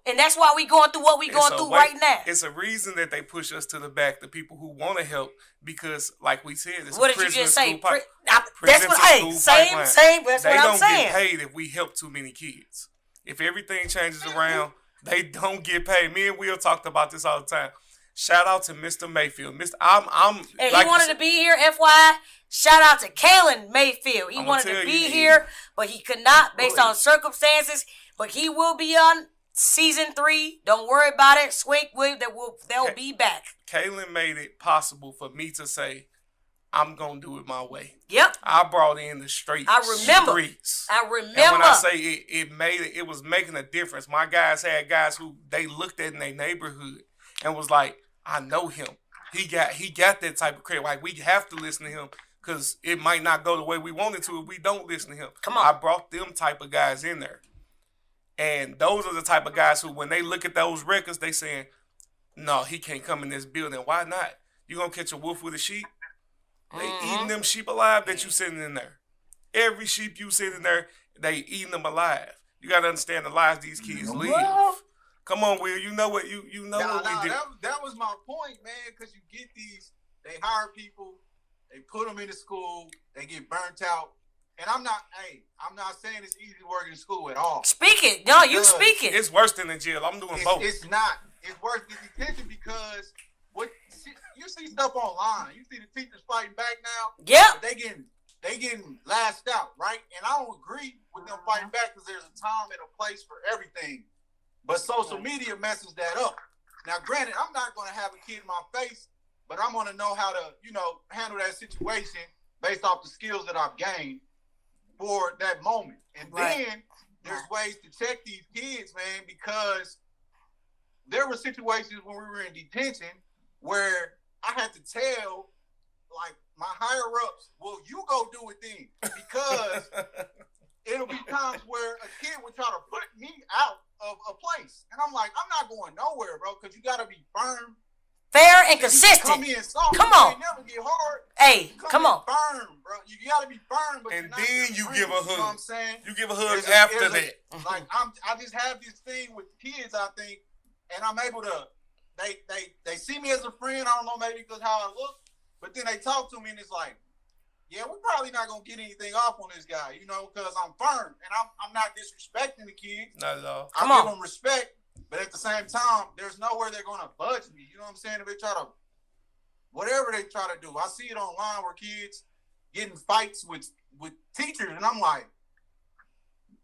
And that's why we going through what we going through right now. It's a reason that they push us to the back, the people who want to help, because like we said, it's what a did you just say? That's what, same, that's they what I'm saying. They don't get paid if we help too many kids. If everything changes around, they don't get paid. Me and Will talked about this all the time. Shout out to Mr. Mayfield. I'm And like he wanted to be here, FYI. Shout out to Kalen Mayfield. He I'ma wanted tell to you, be here, but he could not based on circumstances. But he will be on season 3. Don't worry about it. Swink will they'll be back. Kalen made it possible for me to say, I'm gonna do it my way. Yep. I brought in the straight streets. I remember. And when I say it was making a difference. My guys had guys who they looked at in their neighborhood and was like, I know him. He got that type of credit. Like, we have to listen to him because it might not go the way we want it to if we don't listen to him. Come on. I brought them type of guys in there. And those are the type of guys who, when they look at those records, they saying, no, he can't come in this building. Why not? You gonna catch a wolf with a sheep? They eating them sheep alive that you sitting in there. Every sheep you sitting there, they eating them alive. You gotta understand the lives these kids live. Come on, Will. You know what you know what we do. That was my point, man. Because you get these, they hire people, they put them into school, they get burnt out. And I'm not saying it's easy to work in school at all. Speak it. No, you speak it. It's worse than in jail. I'm doing both. It's not. It's worse than detention because you see stuff online. You see the teachers fighting back now. Yeah. They getting lashed out, right? And I don't agree with them fighting back because there's a time and a place for everything. But social media messes that up. Now, granted, I'm not going to have a kid in my face, but I'm going to know how to, handle that situation based off the skills that I've gained for that moment. And then there's ways to check these kids, man, because there were situations when we were in detention where I had to tell, like, my higher-ups, well, you go do it then, because it'll be times where a kid would try to put me out of a place. And I'm like, I'm not going nowhere, bro, because you got to be firm. Fair and consistent. Come in soft. Come on. You never get hard. Hey, come on. Firm, bro. You got to be firm. But and then you give a hug. You know what I'm saying? You give a hug after that. Like, I just have this thing with kids, I think, and I'm able to, they see me as a friend. I don't know, maybe because how I look, but then they talk to me and it's like, yeah, we're probably not going to get anything off on this guy, because I'm firm and I'm not disrespecting the kids. Not at all. I give them respect, but at the same time, there's nowhere they're going to budge me. You know what I'm saying? If they try to, whatever they try to do, I see it online where kids getting fights with teachers, and I'm like,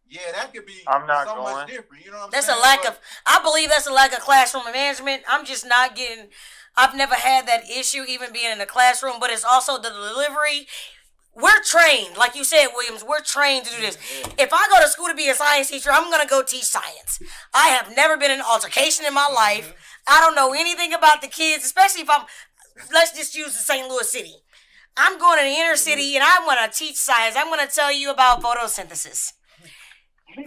yeah, that could be much different. You know what I'm saying? I believe that's a lack of classroom management. I'm just not getting, I've never had that issue even being in the classroom, but it's also the delivery. We're trained, like you said, Williams, we're trained to do this. If I go to school to be a science teacher, I'm going to go teach science. I have never been in an altercation in my life. I don't know anything about the kids, especially if let's just use the St. Louis city. I'm going to the inner city and I'm going to teach science. I'm going to tell you about photosynthesis.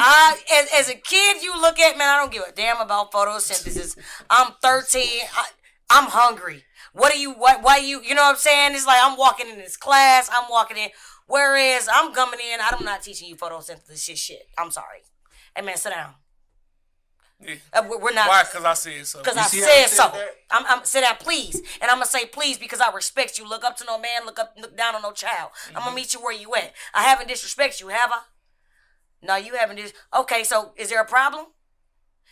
As a kid, you look at, man, I don't give a damn about photosynthesis. I'm 13. I'm hungry. Why you know what I'm saying? It's like I'm walking in this class. I'm walking in. Whereas I'm coming in, I'm not teaching you photosynthesis shit. I'm sorry. Hey, man, sit down. Yeah. We're not. Why? Because I said so. Because I said so. I'm sit down, please. And I'm going to say please because I respect you. Look up to no man. Look down on no child. I'm going to meet you where you at. I haven't disrespected you, have I? No, you haven't. Okay, so is there a problem?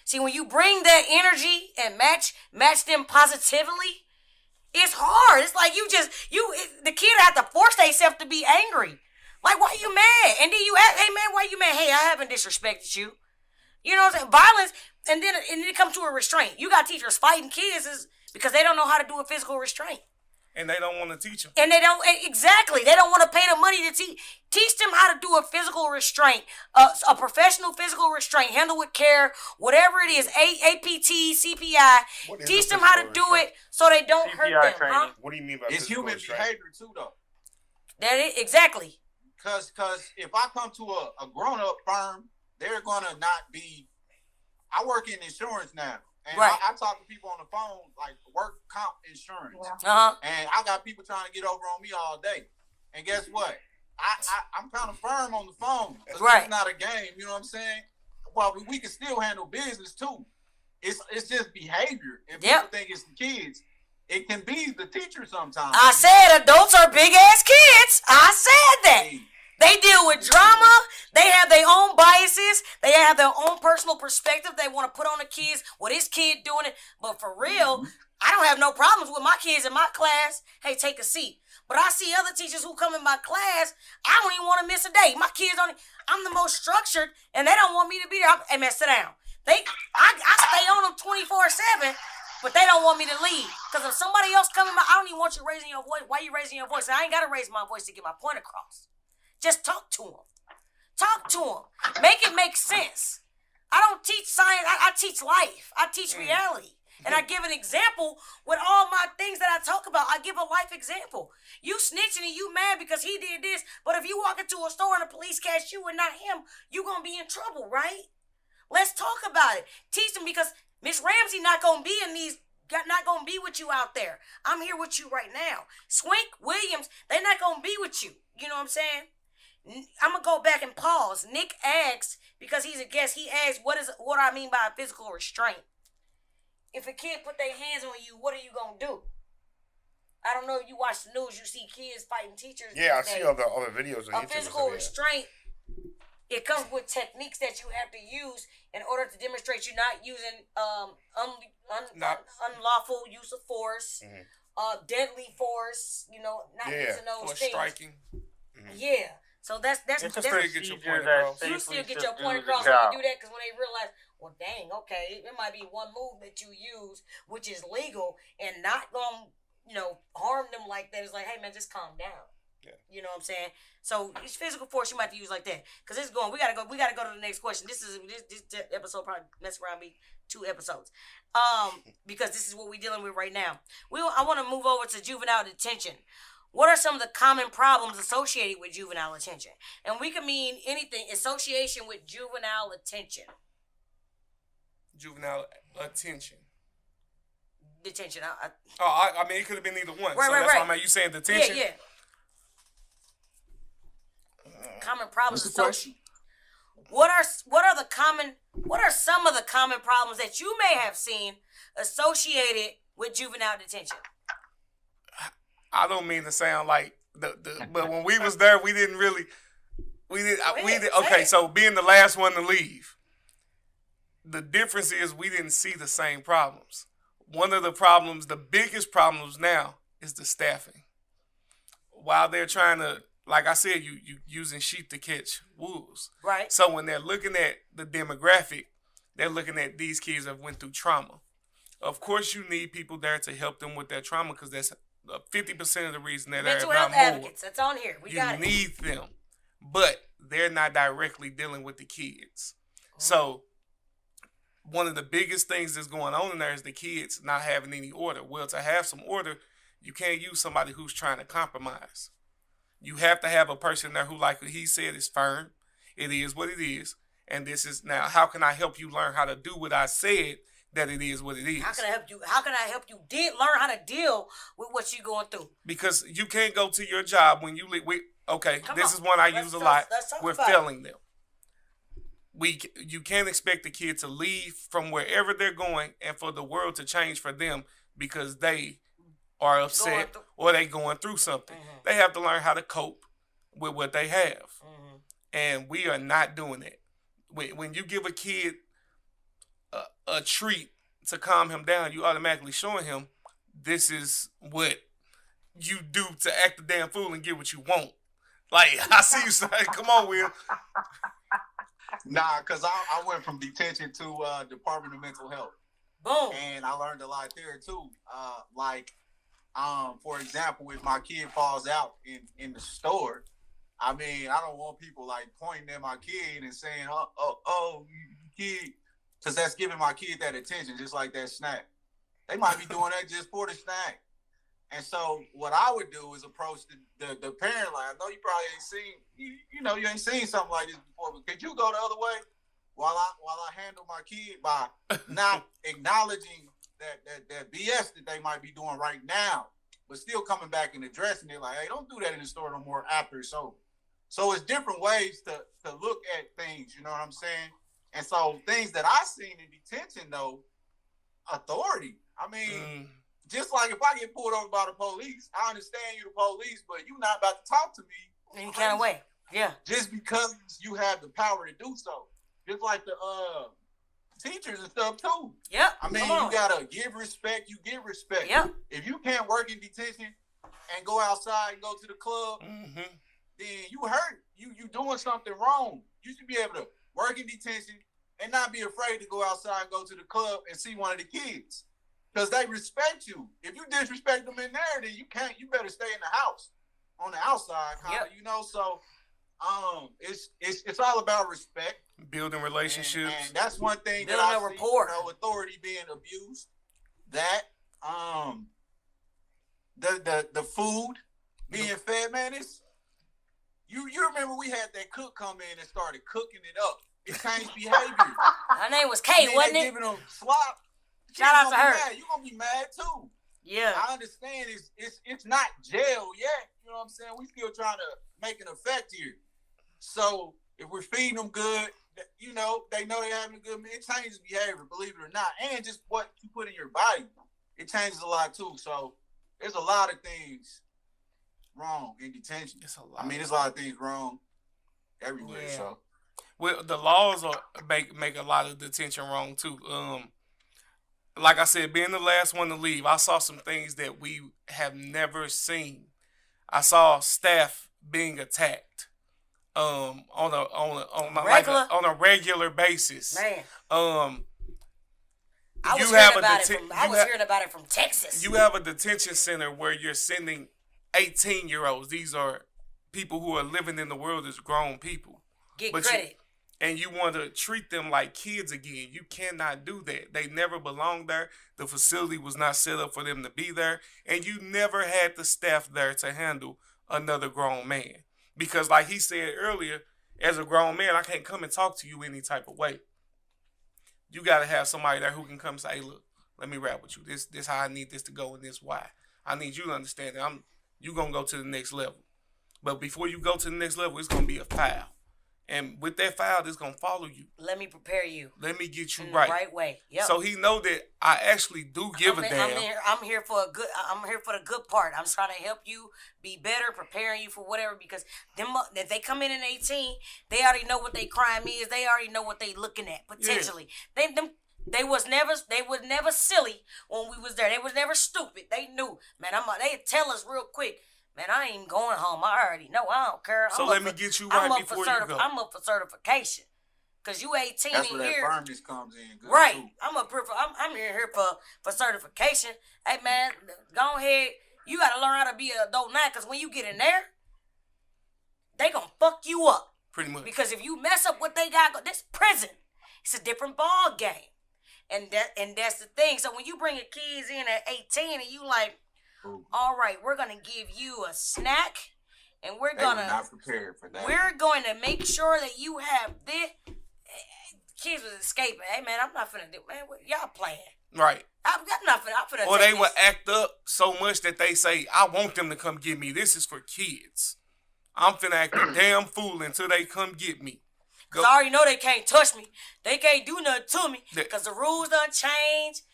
See, when you bring that energy and match them positively, it's hard. It's like the kid have to force themselves to be angry. Like, why you mad? And then you ask, hey man, why you mad? Hey, I haven't disrespected you. You know what I'm saying? Violence, and then it comes to a restraint. You got teachers fighting kids because they don't know how to do a physical restraint. And they don't want to teach them. And they don't, exactly. They don't want to pay the money to teach them how to do a physical restraint, a professional physical restraint, handle with care, whatever it is, APT, CPI. Teach them how to do it so they don't hurt them. Huh? What do you mean by it's human behavior too, though? Exactly. Because if I come to a grown-up firm, they're going to not be, I work in insurance now. And right. I talk to people on the phone, like work comp insurance. Uh-huh. And I got people trying to get over on me all day. And guess what? I'm kind of firm on the phone. Right. It's not a game, you know what I'm saying? Well, we can still handle business too. It's just behavior. If people think it's the kids, it can be the teacher sometimes. I said adults are big ass kids. I said that. They deal with drama. They have their own biases. They have their own personal perspective they want to put on the kids. Well, this kid doing it. But for real, I don't have no problems with my kids in my class. Hey, take a seat. But I see other teachers who come in my class, I don't even want to miss a day. My kids I'm the most structured, and they don't want me to be there. Hey, man, sit down. I stay on them 24/7, but they don't want me to leave. Because if somebody else coming by, I don't even want you raising your voice. Why are you raising your voice? And I ain't got to raise my voice to get my point across. Just talk to them. Talk to them. Make it make sense. I don't teach science. I teach life. I teach reality. And I give an example with all my things that I talk about. I give a life example. You snitching and you mad because he did this, but if you walk into a store and the police catch you and not him, you going to be in trouble, right? Let's talk about it. Teach them, because Miss Ramsey not going to be not going to be with you out there. I'm here with you right now. Swink, Williams, they're not going to be with you. You know what I'm saying? I'm going to go back and pause. Nick asks, because he's a guest, he asks, what do I mean by physical restraint? If a kid put their hands on you, what are you going to do? I don't know if you watch the news, you see kids fighting teachers. Yeah, I see all the videos on YouTube. A physical restraint, it comes with techniques that you have to use in order to demonstrate you're not using unlawful use of force, deadly force, not using those things. Striking. Yeah. So that's you still get your point across. You still get your point across when you do that, because when they realize, well, dang, okay, it might be one move that you use, which is legal and not going to, harm them like that. It's like, hey, man, just calm down. Yeah. You know what I'm saying? So it's physical force you might have to use like that, because it's going. We gotta go to the next question. This episode probably mess around be 2 episodes, because this is what we're dealing with right now. I want to move over to juvenile detention. What are some of the common problems associated with juvenile detention? And we can mean anything. Association with juvenile detention. Juvenile attention. Detention. I mean, it could have been either one. Right, so that's why you saying detention. Yeah. Common problems. What's the question? What are some of the common problems that you may have seen associated with juvenile detention? I don't mean to sound like but when we was there, we didn't. Okay, so being the last one to leave, the difference is we didn't see the same problems. One of the problems, the biggest problems now, is the staffing. While they're trying to, like I said, you using sheep to catch wolves. Right. So when they're looking at the demographic, they're looking at these kids that went through trauma. Of course, you need people there to help them with their trauma, because that's 50% of the reason that they're mental not health more. advocates. That's on here. You need them, but they're not directly dealing with the kids. So one of the biggest things that's going on in there is the kids not having any order. Well, to have some order, you can't use somebody who's trying to compromise. You have to have a person there who, like he said, is firm. It is what it is. And this is now, how can I help you learn how to do what I said that it is what it is? How can I help you? How can I help you learn how to deal with what you're going through? Because you can't go to your job when you leave. This is one I use a lot. We're failing them. You can't expect the kid to leave from wherever they're going and for the world to change for them because they are upset or they going through something. Mm-hmm. They have to learn how to cope with what they have. Mm-hmm. And we are not doing that. When you give a kid a treat to calm him down, you automatically showing him this is what you do to act a damn fool and get what you want. Like, I see you saying, come on, Will. Nah, because I went from detention to Department of Mental Health. Boom. And I learned a lot there, too. For example, if my kid falls out in the store, I mean, I don't want people, like, pointing at my kid and saying, oh, kid, because that's giving my kid that attention, just like that snack. They might be doing that just for the snack. And so what I would do is approach the parent like, I know you probably ain't seen, you ain't seen something like this before, but could you go the other way while I handle my kid by not acknowledging that BS that they might be doing right now, but still coming back and addressing it like, hey, don't do that in the store no more after it's over. So it's different ways to look at things, you know what I'm saying? And so things that I seen in detention, though, authority. I mean, just like if I get pulled over by the police, I understand you the police, but you not about to talk to me any kind of way. Yeah. Just because you have the power to do so. Just like the teachers and stuff too. Yep. I mean, you gotta give respect. You get respect. Yep. If you can't work in detention and go outside and go to the club, then you hurt. You doing something wrong. You should be able to work in detention and not be afraid to go outside and go to the club and see one of the kids, because they respect you. If you disrespect them in there, then you can't. You better stay in the house, on the outside, kind of. You know. So, it's all about respect, building relationships, and that's one thing building that I a see. rapport. You know, authority being abused. That the food being fed, man. You remember we had that cook come in and started cooking it up. It changed behavior. Her name was Kay, wasn't it? Giving them slop. Shout out to her. You're gonna be mad too. Yeah. I understand it's not jail yet. You know what I'm saying? We still trying to make an effect here. So if we're feeding them good, you know, they know they're having a good meal. It changes behavior, believe it or not. And just what you put in your body. It changes a lot too. So there's a lot of things wrong in detention. I mean, there's a lot of things wrong everywhere. Yeah. So well, the laws make a lot of detention wrong too. Like I said, being the last one to leave, I saw some things that we have never seen. I saw staff being attacked on a regular basis. Man. I was hearing about it from Texas. You have a detention center where you're sending 18-year-olds. These are people who are living in the world as grown people. Get credit. And you want to treat them like kids again. You cannot do that. They never belonged there. The facility was not set up for them to be there. And you never had the staff there to handle another grown man. Because like he said earlier, as a grown man, I can't come and talk to you any type of way. You got to have somebody there who can come and say, hey, look, let me rap with you. This how I need this to go and this why. I need you to understand that you're going to go to the next level. But before you go to the next level, it's going to be a foul. And with that foul, it's going to follow you. Let me prepare you. Let me get you in right. the right way. Yep. So he know that I actually do give a damn. I'm here for the good part. I'm trying to help you be better, preparing you for whatever, because if they come in 18, they already know what their crime is. They already know what they looking at potentially. Yeah. They was never silly when we was there. They was never stupid. They knew, man. They tell us real quick. Man, I ain't going home. I already know. I don't care. So let me get you right before you go. I'm up for certification. Cause you 18 that's in where here. That firmness comes in. Good right. Too. I'm here for certification. Hey man, go ahead. You gotta learn how to be an adult now. Cause when you get in there, they gonna fuck you up. Pretty much. Because if you mess up what they got, this prison. It's a different ball game. And that's the thing. So when you bring your kids in at 18 and you like, all right, we're gonna give you a snack, and we're not prepared for that. We're going to make sure that you have this. Kids was escaping. Hey man, I'm not finna do. Man, what y'all playing? Right. I'm not finna. Or they would act up so much that they say, "I want them to come get me. This is for kids. I'm finna act a damn fool until they come get me." Cause I already know they can't touch me. They can't do nothing to me. Cause the rules done changed.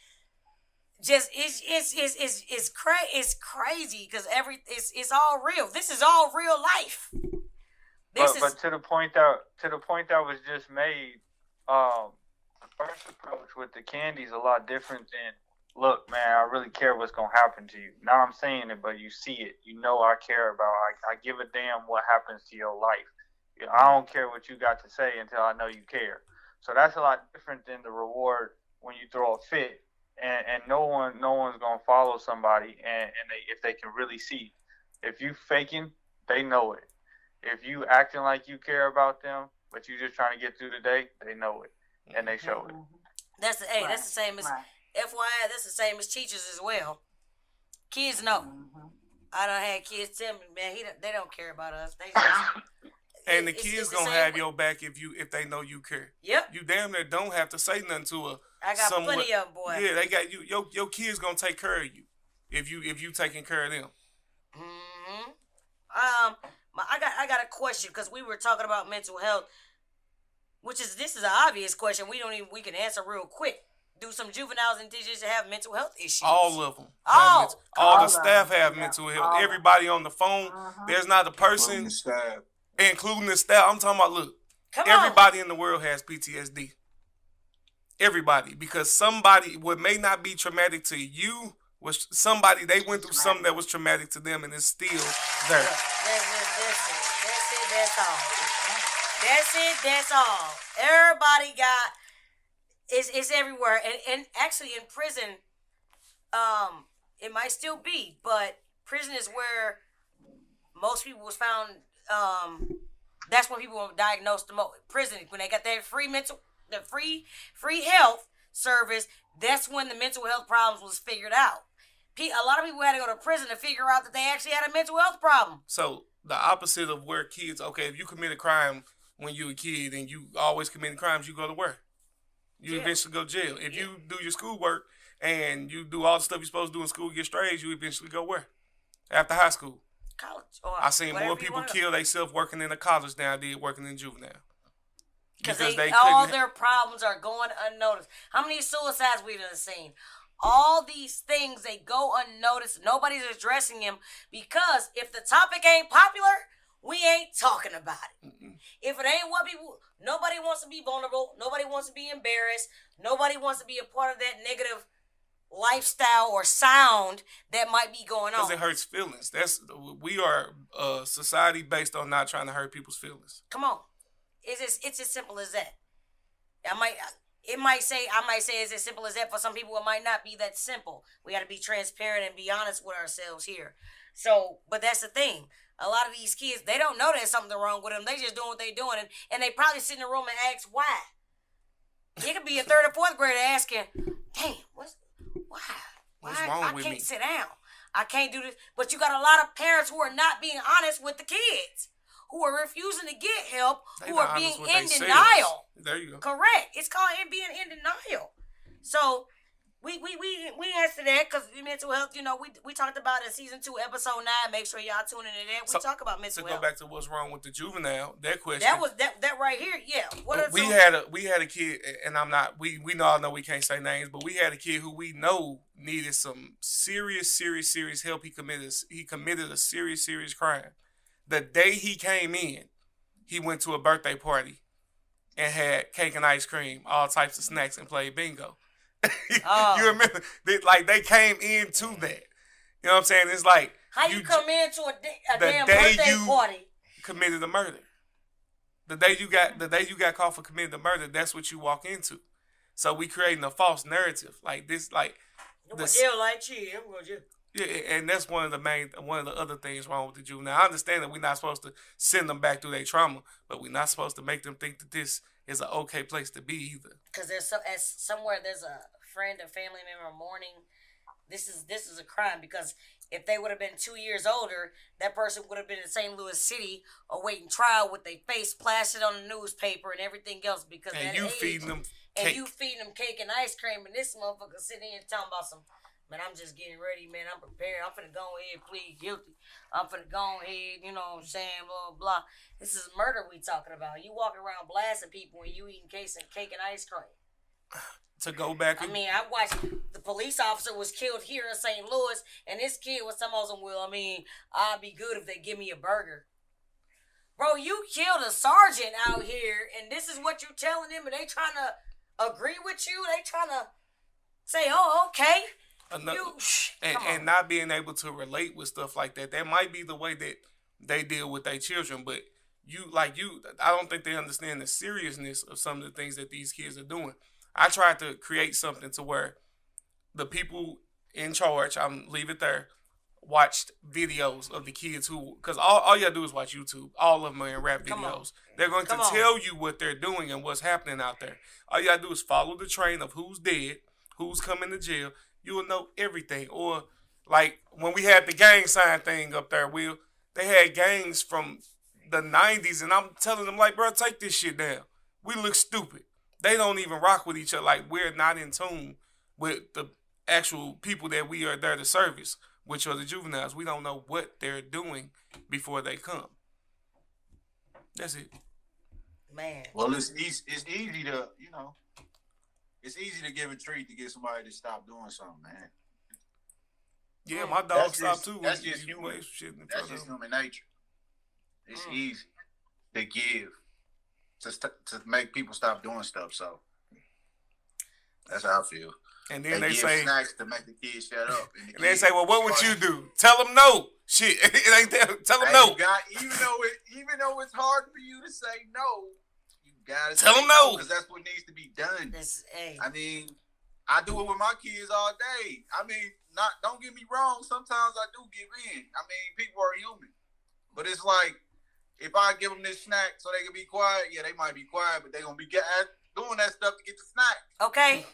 Just it's crazy because it's all real. This is all real life. But to the point that was just made, the first approach with the candy is a lot different than, look, man, I really care what's gonna happen to you. Now I'm saying it, but you see it. You know I care about. I give a damn what happens to your life. I don't care what you got to say until I know you care. So that's a lot different than the reward when you throw a fit. And no one's gonna follow somebody, and if they can really see. If you faking, they know it. If you acting like you care about them, but you just trying to get through the day, they know it, and they show it. That's the same as FYI. That's the same as teachers as well. Kids know. I done had kids tell me, man, they don't care about us. They just, and the kids gonna have your back if they know you care. Yep. You damn near don't have to say nothing to her. I got plenty of them, boy. Yeah, they got you. Your kids gonna take care of you if you taking care of them. I got a question because we were talking about mental health, this is an obvious question. We can answer real quick. Do some juveniles and teachers have mental health issues? All of them. All the staff have mental health. Everybody on the phone. There's not a person. including the staff. I'm talking about, look, everybody in the world has PTSD. Everybody, because somebody, what may not be traumatic to you, was somebody, they went through something that was traumatic to them, and it's still there. That's all. Everybody got, it's everywhere. And actually in prison, it might still be, but prison is where most people was found, that's when people were diagnosed the most. Prison, when they got that free health service, that's when the mental health problems was figured out. A lot of people had to go to prison to figure out that they actually had a mental health problem. So the opposite of where kids, okay, if you commit a crime when you were a kid and you always committing crimes, you go to where? You eventually go to jail. If you do your schoolwork and you do all the stuff you're supposed to do in school, get straight, you eventually go where? After high school. College. I seen more people kill themselves working in a college than I did working in juvenile. Because all their problems are going unnoticed. How many suicides we've seen? All these things, they go unnoticed. Nobody's addressing them because if the topic ain't popular, we ain't talking about it. Mm-mm. If it ain't what people, nobody wants to be vulnerable. Nobody wants to be embarrassed. Nobody wants to be a part of that negative lifestyle or sound that might be going on. Because it hurts feelings. We are a society based on not trying to hurt people's feelings. Come on. It's as simple as that. I might say it's as simple as that. For some people, it might not be that simple. We got to be transparent and be honest with ourselves here. So, but that's the thing. A lot of these kids, they don't know there's something wrong with them. They just doing what they doing, and they probably sit in a room and ask why. It could be a third or fourth grader asking, "Damn, what's wrong with me? I can't sit down. I can't do this." But you got a lot of parents who are not being honest with the kids, who are refusing to get help, who are being in denial. There you go. Correct. It's called being in denial. So we answer that because mental health, we talked about in season 2, episode 9. Make sure y'all tune into that. We talk about mental health. To go back to what's wrong with the juvenile, that question. That was that right here. Yeah. We had a kid, and I'm not. We all know we can't say names, but we had a kid who we know needed some serious help. He committed a serious crime. The day he came in, he went to a birthday party and had cake and ice cream, all types of snacks, and played bingo. You remember? They came into that. You know what I'm saying? It's like... How you come into a damn birthday party? Committed a murder. The day you got caught for committing the murder, that's what you walk into. So we creating a false narrative. Like this, like... Yeah, and that's one of the other things wrong with the juvenile. I understand that we're not supposed to send them back through their trauma, but we're not supposed to make them think that this is an okay place to be either. Because somewhere there's a friend or family member mourning. This is a crime, because if they would have been 2 years older, that person would have been in St. Louis City awaiting trial with their face plastered on the newspaper and everything else. Because and you feeding them cake. And you feeding them cake and ice cream, and this motherfucker sitting here talking about some... Man, I'm just getting ready, man. I'm prepared. I'm finna go ahead and plead guilty. I'm finna go ahead, you know what I'm saying, blah, blah. This is murder we talking about. You walking around blasting people and you eating cake and ice cream. To go back... I watched... The police officer was killed here in St. Louis, and this kid was some of them, I'd be good if they give me a burger. Bro, you killed a sergeant out here, and this is what you telling them, and they trying to agree with you? They trying to say, oh, okay... And not being able to relate with stuff like that. That might be the way that they deal with their children, but I don't think they understand the seriousness of some of the things that these kids are doing. I tried to create something to where the people in charge, I'm leave it there, watched videos of the kids who, because all you gotta do is watch YouTube. All of them are in rap videos. They're going to tell you what they're doing and what's happening out there. All you gotta do is follow the train of who's dead, who's coming to jail. You will know everything. Or like when we had the gang sign thing up there, they had gangs from the 90s, and I'm telling them, like, bro, take this shit down. We look stupid. They don't even rock with each other. Like, we're not in tune with the actual people that we are there to service, which are the juveniles. We don't know what they're doing before they come. That's it. Man. Well, it's easy to, it's easy to give a treat to get somebody to stop doing something, man. Yeah, my dog stopped too. That's just human. That's just human nature. It's easy. to give to make people stop doing stuff. So that's how I feel. And then they give say snacks to make the kids shut up. And they say, well, what would you do? Tell them no. Shit, it ain't that. Tell them no. Even though it's hard for you to say no, you gotta tell them no because that's what needs to be done. Hey. I mean, I do it with my kids all day. I mean, don't get me wrong. Sometimes I do give in. I mean, people are human, but it's like if I give them this snack so they can be quiet, yeah, they might be quiet, but they gonna be doing that stuff to get the snack. Okay.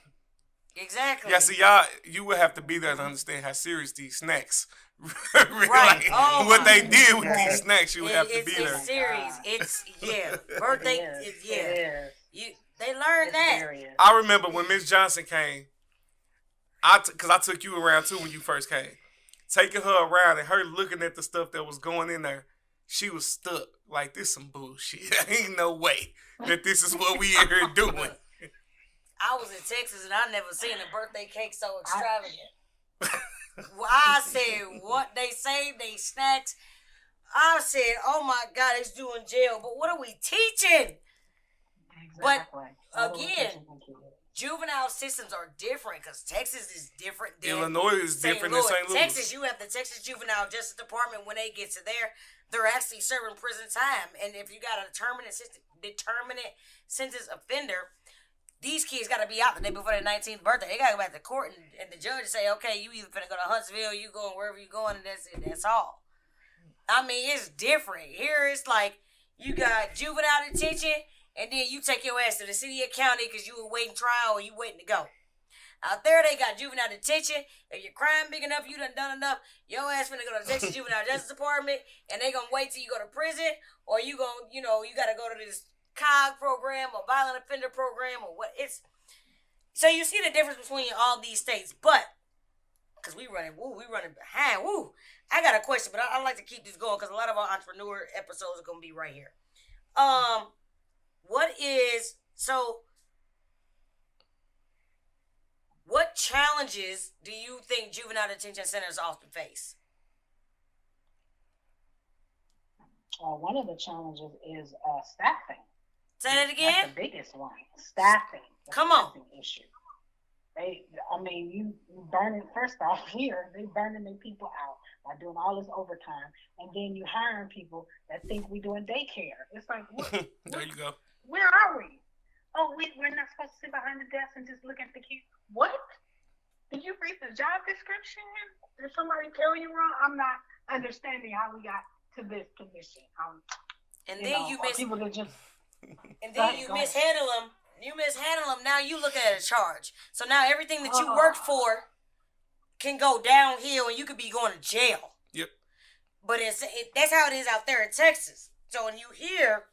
Exactly. Yeah, see, y'all, you would have to be there to understand how serious these snacks, really, right? Like, what they did with these snacks, you would have to be there. It's serious. It's birthday. They learned that. Serious. I remember when Miss Johnson came, because I took you around too when you first came, taking her around and her looking at the stuff that was going in there. She was stuck. Like, this some bullshit. Ain't no way that this is what we here doing. I was in Texas and I never seen a birthday cake so extravagant. I said, what they say, they snacks. I said, oh my God, it's doing jail. But what are we teaching? Exactly. But again, juvenile systems are different because Texas is different than Illinois is different than St. Louis. Texas, you have the Texas Juvenile Justice Department. When they get to there, they're actually serving prison time. And if you got a determinate sentence offender, these kids got to be out the day before their 19th birthday. They got to go back to court and the judge say, okay, you either finna go to Huntsville, you going wherever you going, and that's it. That's all. I mean, it's different. Here it's like you got juvenile detention, and then you take your ass to the city or county because you were waiting trial or you waiting to go. Out there, they got juvenile detention. If your crime big enough, you done enough, your ass finna go to the Texas Juvenile Justice Department, and they gonna wait till you go to prison, or you gonna, you got to go to this COG program or violent offender program or what it's. So you see the difference between all these states, but because we running behind. I got a question, but I like to keep this going because a lot of our entrepreneur episodes are gonna be right here. What challenges do you think juvenile detention centers often face? One of the challenges is staffing. Say that again? That's the biggest one. Staffing. Come on. Issue. You burning, first off, here, they burning their people out by doing all this overtime. And then you hiring people that think we doing daycare. It's like, what? There you go. Where are we? Oh, we're not supposed to sit behind the desk and just look at the kids. What? Did you read the job description? Did somebody tell you wrong? I'm not understanding how we got to this position. You mishandle them. You mishandle them. Now you look at a charge. So now everything that you worked for can go downhill, and you could be going to jail. Yep. But that's how it is out there in Texas. So when you hear,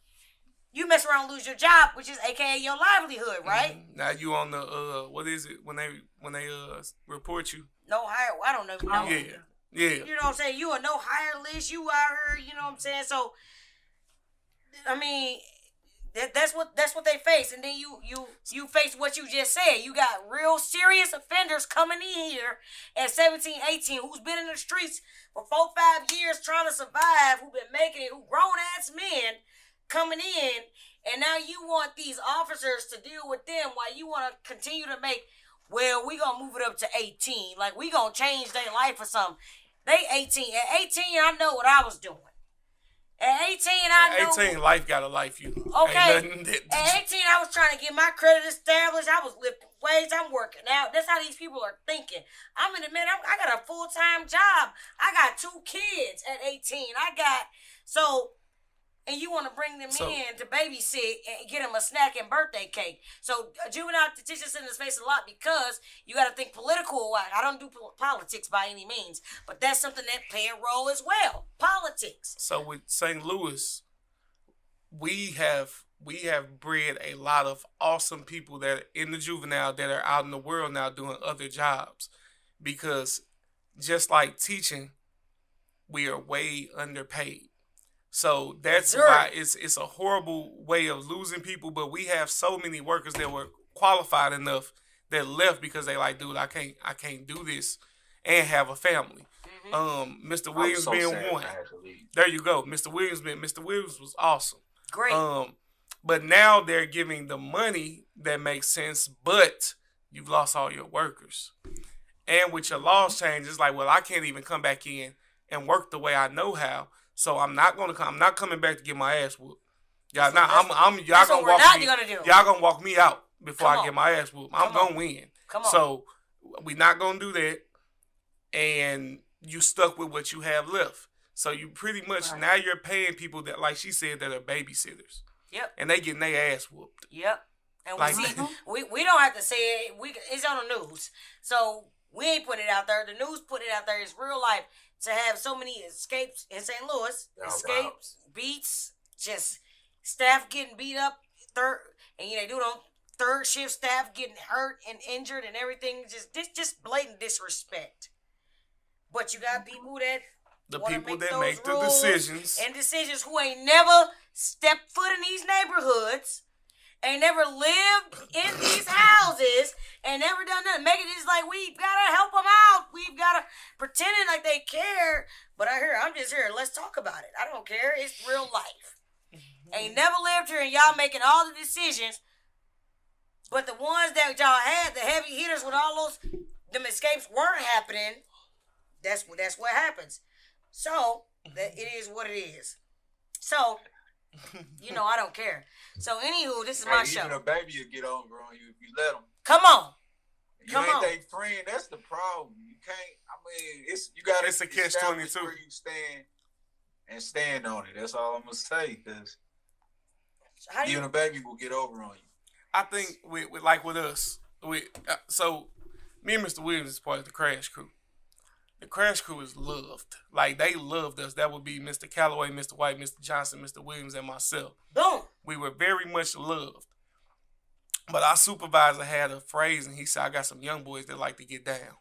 you mess around and lose your job, which is AKA your livelihood, right? Mm-hmm. Now you on the what is it when they report you? No hire. I don't know. Yeah. You know what I'm saying? You a no hire list. You out here. You know what I'm saying? So, I mean, that's what they face, and then you face what you just said. You got real serious offenders coming in here at 17, 18, who's been in the streets for 4-5 years trying to survive, who been making it, who grown ass men coming in, and now you want these officers to deal with them while you want to continue to make. Well, we gonna move it up to 18. Like we gonna change their life or something. They 18. At 18, I know what I was doing. At 18, I know. 18, life got a life, you. Okay. At 18, I was trying to get my credit established. I was lifting weights. I'm working out. That's how these people are thinking. I'm in the middle. I got a full-time job. I got 2 kids at 18. And you want to bring them in to babysit and get them a snack and birthday cake. So juvenile detention centers face a lot because you got to think political. I don't do politics by any means, but that's something that play a role as well. Politics. So with St. Louis, we have bred a lot of awesome people that are in the juvenile that are out in the world now doing other jobs, because just like teaching, we are way underpaid. So that's why it's a horrible way of losing people. But we have so many workers that were qualified enough that left because they like, dude, I can't do this and have a family. Mm-hmm. Mr. Williams being one. There you go. Mr. Williams was awesome. Great. But now they're giving the money that makes sense, but you've lost all your workers. And with your laws change, it's like, well, I can't even come back in and work the way I know how. So I'm not coming back to get my ass whooped. Y'all, y'all gonna walk me. Y'all gonna walk me out before I get my ass whooped. I'm gonna win. Come on. So we're not gonna do that. And you stuck with what you have left. So you pretty much now you're paying people that, like she said, that are babysitters. Yep. And they getting their ass whooped. Yep. And like, we don't have to say it. It's on the news. So we ain't putting it out there. The news put it out there. It's real life to have so many escapes in St. Louis. Escapes, beats, just staff getting beat up, they do it on third shift staff getting hurt and injured and everything. Just blatant disrespect. But you got people that make the decisions who ain't never stepped foot in these neighborhoods, ain't never lived in these houses, ain't never done nothing. Make it just like we've gotta help them out. We've gotta pretend it like they care. But I'm just here. Let's talk about it. I don't care. It's real life. Ain't never lived here, and y'all making all the decisions. But the ones that y'all had, the heavy hitters with all them escapes weren't happening. That's what happens. So that it is what it is. So I don't care. So anywho, this is my show. Even a baby will get over on you if you let them. Come on. You ain't their friend. That's the problem. You can't. It's a catch-22. Where you stand on it. That's all I'm gonna say. Because even a baby will get over on you. I think with us, so me and Mr. Williams is part of the Crash Crew. The Crash Crew is loved. Like, they loved us. That would be Mr. Calloway, Mr. White, Mr. Johnson, Mr. Williams, and myself. Boom. We were very much loved. But our supervisor had a phrase, and he said, I got some young boys that like to get down.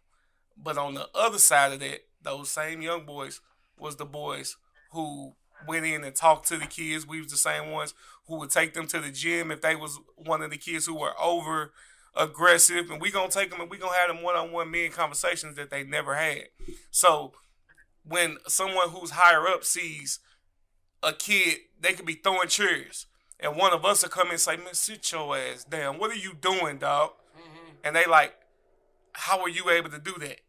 But on the other side of that, those same young boys was the boys who went in and talked to the kids. We was the same ones who would take them to the gym if they was one of the kids who were over aggressive, and we gonna take them and we gonna have them one-on-one men conversations that they never had. So when someone who's higher up sees a kid, they could be throwing chairs, and one of us will come in and say, man, sit your ass down. What are you doing, dog? Mm-hmm. And they like, how are you able to do that?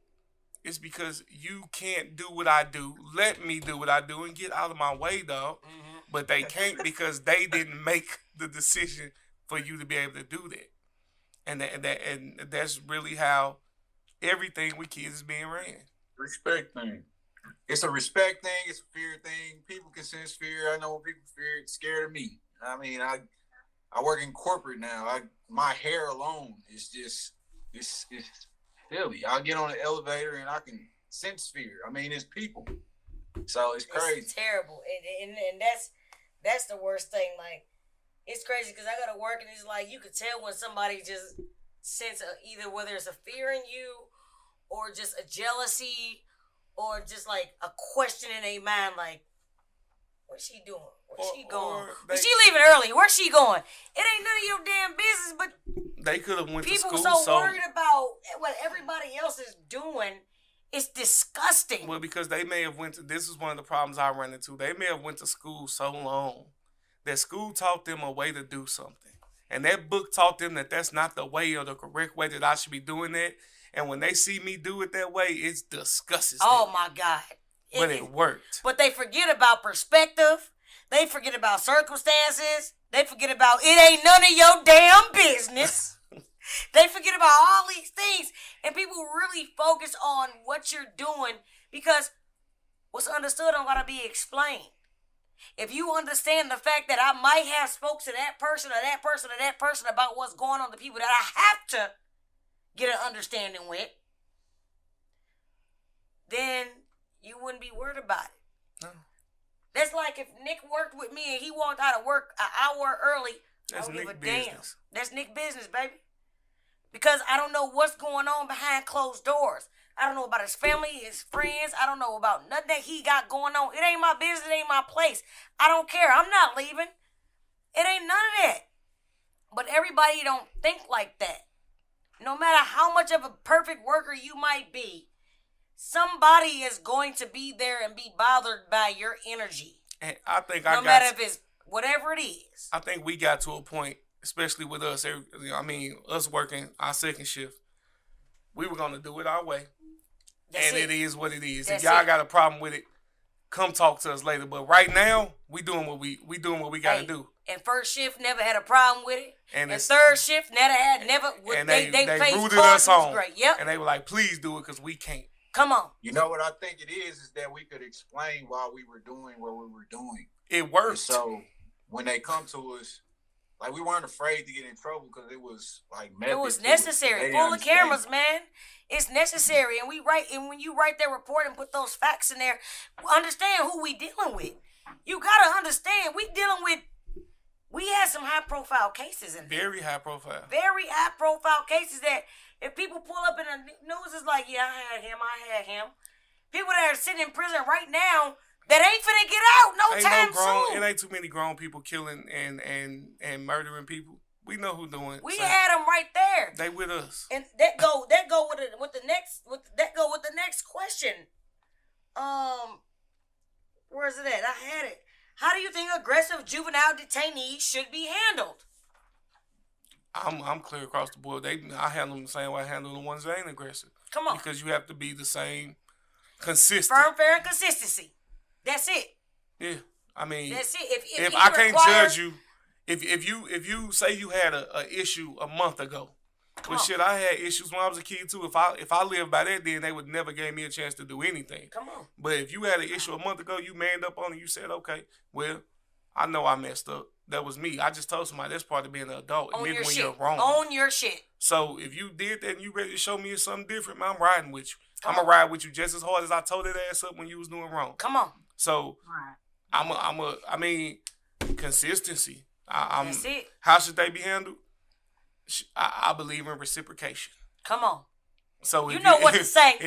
It's because you can't do what I do. Let me do what I do and get out of my way, dog. Mm-hmm. But they can't because they didn't make the decision for you to be able to do that. And that's really how everything with kids is being ran. Respect thing. It's a respect thing. It's a fear thing. People can sense fear. I know when people scared of me. I mean, I work in corporate now. My hair alone is just it's silly. I'll get on an elevator and I can sense fear. I mean, it's people. So it's crazy. It's terrible. And that's the worst thing. Like, it's crazy because I go to work and it's like you could tell when somebody just sense either whether it's a fear in you or just a jealousy or just like a question in their mind, like, what's she doing? Where's she going? She leaving early. Where's she going? It ain't none of your damn business, but they could have went to school. People so worried about what everybody else is doing. It's disgusting. Well, because they may have this is one of the problems I run into. They may have went to school so long that school taught them a way to do something. And that book taught them that that's not the way or the correct way that I should be doing that. And when they see me do it that way, it disgusts them. Oh, my God. But it worked. But they forget about perspective. They forget about circumstances. They forget about it ain't none of your damn business. They forget about all these things. And people really focus on what you're doing because what's understood don't gotta be explained. If you understand the fact that I might have spoke to that person or that person or that person about what's going on, the people that I have to get an understanding with, then you wouldn't be worried about it. No. That's like if Nick worked with me and he walked out of work an hour early, I don't give a damn. That's Nick business, baby. Because I don't know what's going on behind closed doors. I don't know about his family, his friends. I don't know about nothing that he got going on. It ain't my business. It ain't my place. I don't care. I'm not leaving. It ain't none of that. But everybody don't think like that. No matter how much of a perfect worker you might be, somebody is going to be there and be bothered by your energy. And I think no matter if it's whatever it is. I think we got to a point, especially with us. Us working our second shift. We were gonna do it our way, and it is what it is. If y'all got a problem with it, come talk to us later. But right now, we doing what we gotta do. And first shift never had a problem with it. And third shift they rooted us on. Great. Yep. And they were like, please do it because we can't. Come on. You know what I think it is that we could explain why we were doing what we were doing. It worked. And so when they come to us, like, we weren't afraid to get in trouble because it was like it was necessary. Full of cameras, man. It's necessary, and when you write that report and put those facts in there, understand who we dealing with. You gotta understand we had some high profile cases in there. Very high profile. Very high profile cases that if people pull up in the news, it's like, yeah, I had him. People that are sitting in prison right now that ain't finna get out soon. It ain't too many grown people killing and murdering people. We know who doing it. We had them right there. They with us. And that go with the next question. Where is it at? I had it. How do you think aggressive juvenile detainees should be handled? I'm clear across the board. I handle them the same way I handle the ones that ain't aggressive. Come on. Because you have to be the same, consistent. Firm, fair, and consistency. That's it. Yeah, I mean, that's it. If I can't judge you, if you say you had a issue a month ago, I had issues when I was a kid too. If I lived by that, then they would never gave me a chance to do anything. Come on. But if you had an issue a month ago, you manned up on it. You said, okay, well, I know I messed up. That was me. I just told somebody that's part of being an adult. Own your shit. You're wrong. Own your shit. So if you did that and you ready to show me something different, man, I'm riding with you. I'm gonna ride with you just as hard as I told that ass up when you was doing wrong. Come on. So I mean, consistency. That's it. How should they be handled? I believe in reciprocation. Come on. So you know what to say.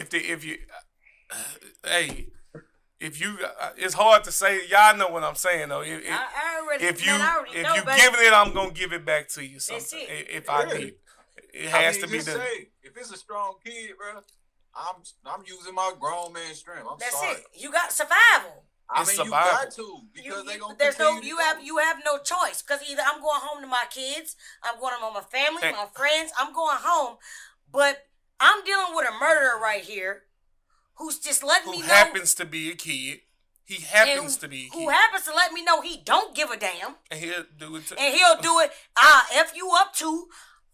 If you, it's hard to say. Y'all know what I'm saying though. If you giving it, I'm gonna give it back to you. If I need, it has to be done. If it's a strong kid, bro, I'm using my grown man strength. That's it. You got survival. You got to because they gonna. You have no choice because either I'm going home to my kids, I'm going home to my family, my friends. I'm going home, but I'm dealing with a murderer right here, who's just letting me know. Who happens to be a kid. He happens to be a kid. Who happens to let me know he don't give a damn. And he'll do it. He'll do it. F you up too.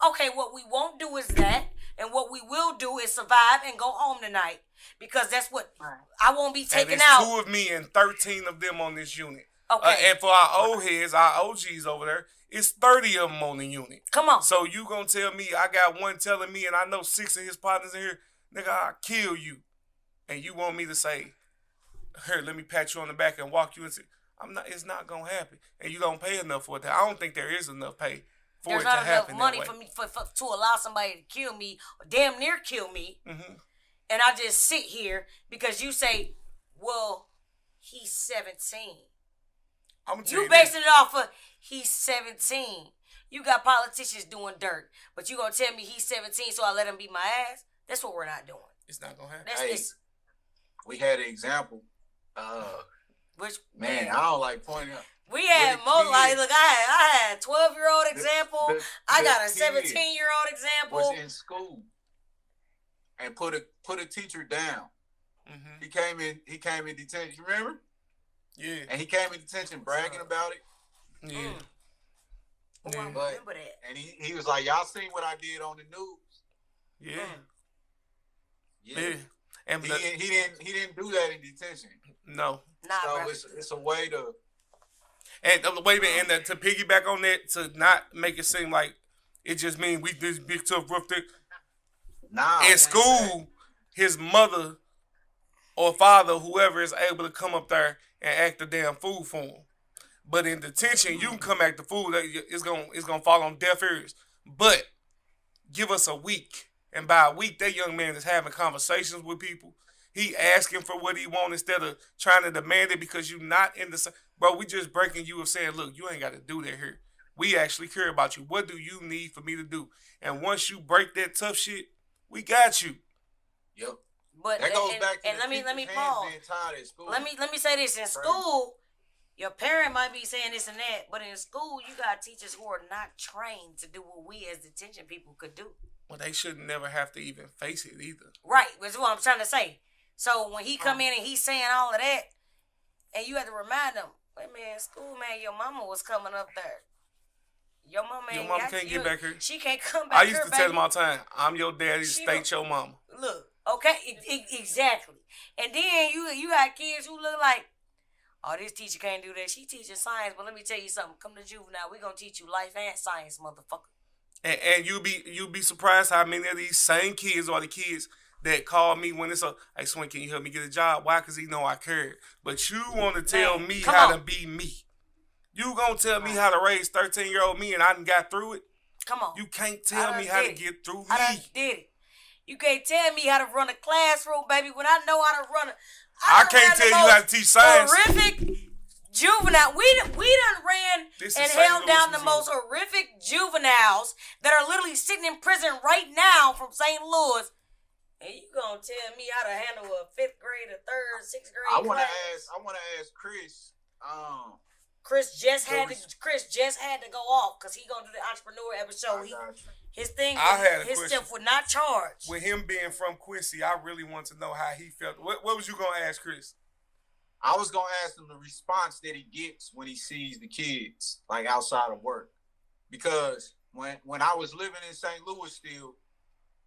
Okay, what we won't do is that. And what we will do is survive and go home tonight. Because that's what I won't be taken out. And 2 of me and 13 of them on this unit. Okay. And for our old heads, our OGs over there, it's 30 of them on the unit. Come on. So you gonna tell me I got one telling me and I know 6 of his partners in here, nigga, I'll kill you. And you want me to say, here, let me pat you on the back and walk you into it's not gonna happen. And you don't pay enough for it. I don't think there is enough pay for it to happen. There's not enough money for me to allow somebody to kill me or damn near kill me. Mm-hmm. And I just sit here because you say, well, he's 17. You basing it off of he's 17. You got politicians doing dirt, but you gonna tell me he's 17 so I let him beat my ass? That's what we're not doing. It's not gonna happen. We had an example. Man, I don't like pointing out. We had look, I had a 12-year-old example. I got a 17-year-old example. Was in school and put a teacher down. Mm-hmm. He came in detention. Remember? Yeah. And he came in detention bragging about it. Yeah. I remember that. And he was like, "Y'all seen what I did on the news?" Yeah. Yeah. And he didn't do that in detention. No. So it's a way to. And wait a minute, and to piggyback on that, to not make it seem like it just means we this big tough rough thick. Nah. In school, his mother or father, whoever, is able to come up there and act a damn fool for him. But in detention, you can come act the fool. It's gonna fall on deaf ears. But give us a week, and by a week, that young man is having conversations with people. He asking for what he want instead of trying to demand it because you're not in the same. Bro, we just breaking you of saying, look, you ain't got to do that here. We actually care about you. What do you need for me to do? And once you break that tough shit, we got you. Yep. But that goes back to let me pause. Let me say this. In school, Your parent might be saying this and that, but in school, you got teachers who are not trained to do what we as detention people could do. Well, they should never have to even face it either. Right, that's what I'm trying to say. So when he come in and he's saying all of that, and you have to remind him, wait a minute, school, man, your mama was coming up there. Your mama can't get back here. She can't come back I here, used to tell them all the time, I'm your daddy, She state your mama. Look, okay, exactly. And then you got kids who look like, oh, this teacher can't do that. She teaching science, but let me tell you something. Come to Juvenile, we're going to teach you life and science, motherfucker. And you'll be surprised how many of these same kids are the kids that call me when it's a, hey, Swin, can you help me get a job? Why? Because he know I care. But you want to tell me how to be me. You going to tell me how to raise 13-year-old me and I done got through it? Come on. You can't tell me how to get through me. I done did it. You can't tell me how to run a classroom, baby, when I know how to run a... I can't tell you how to teach science. Horrific juvenile. We done ran and held down the most horrific juveniles that are literally sitting in prison right now from St. Louis. And you gonna tell me how to handle a 5th grade, a 3rd, 6th grade I want class? to ask Chris. Chris just had to go off because he gonna do the entrepreneur episode. His thing, his stuff was not charged. With him being from Quincy, I really want to know how he felt. What was you gonna ask Chris? I was gonna ask him the response that he gets when he sees the kids like outside of work, because when I was living in St. Louis still,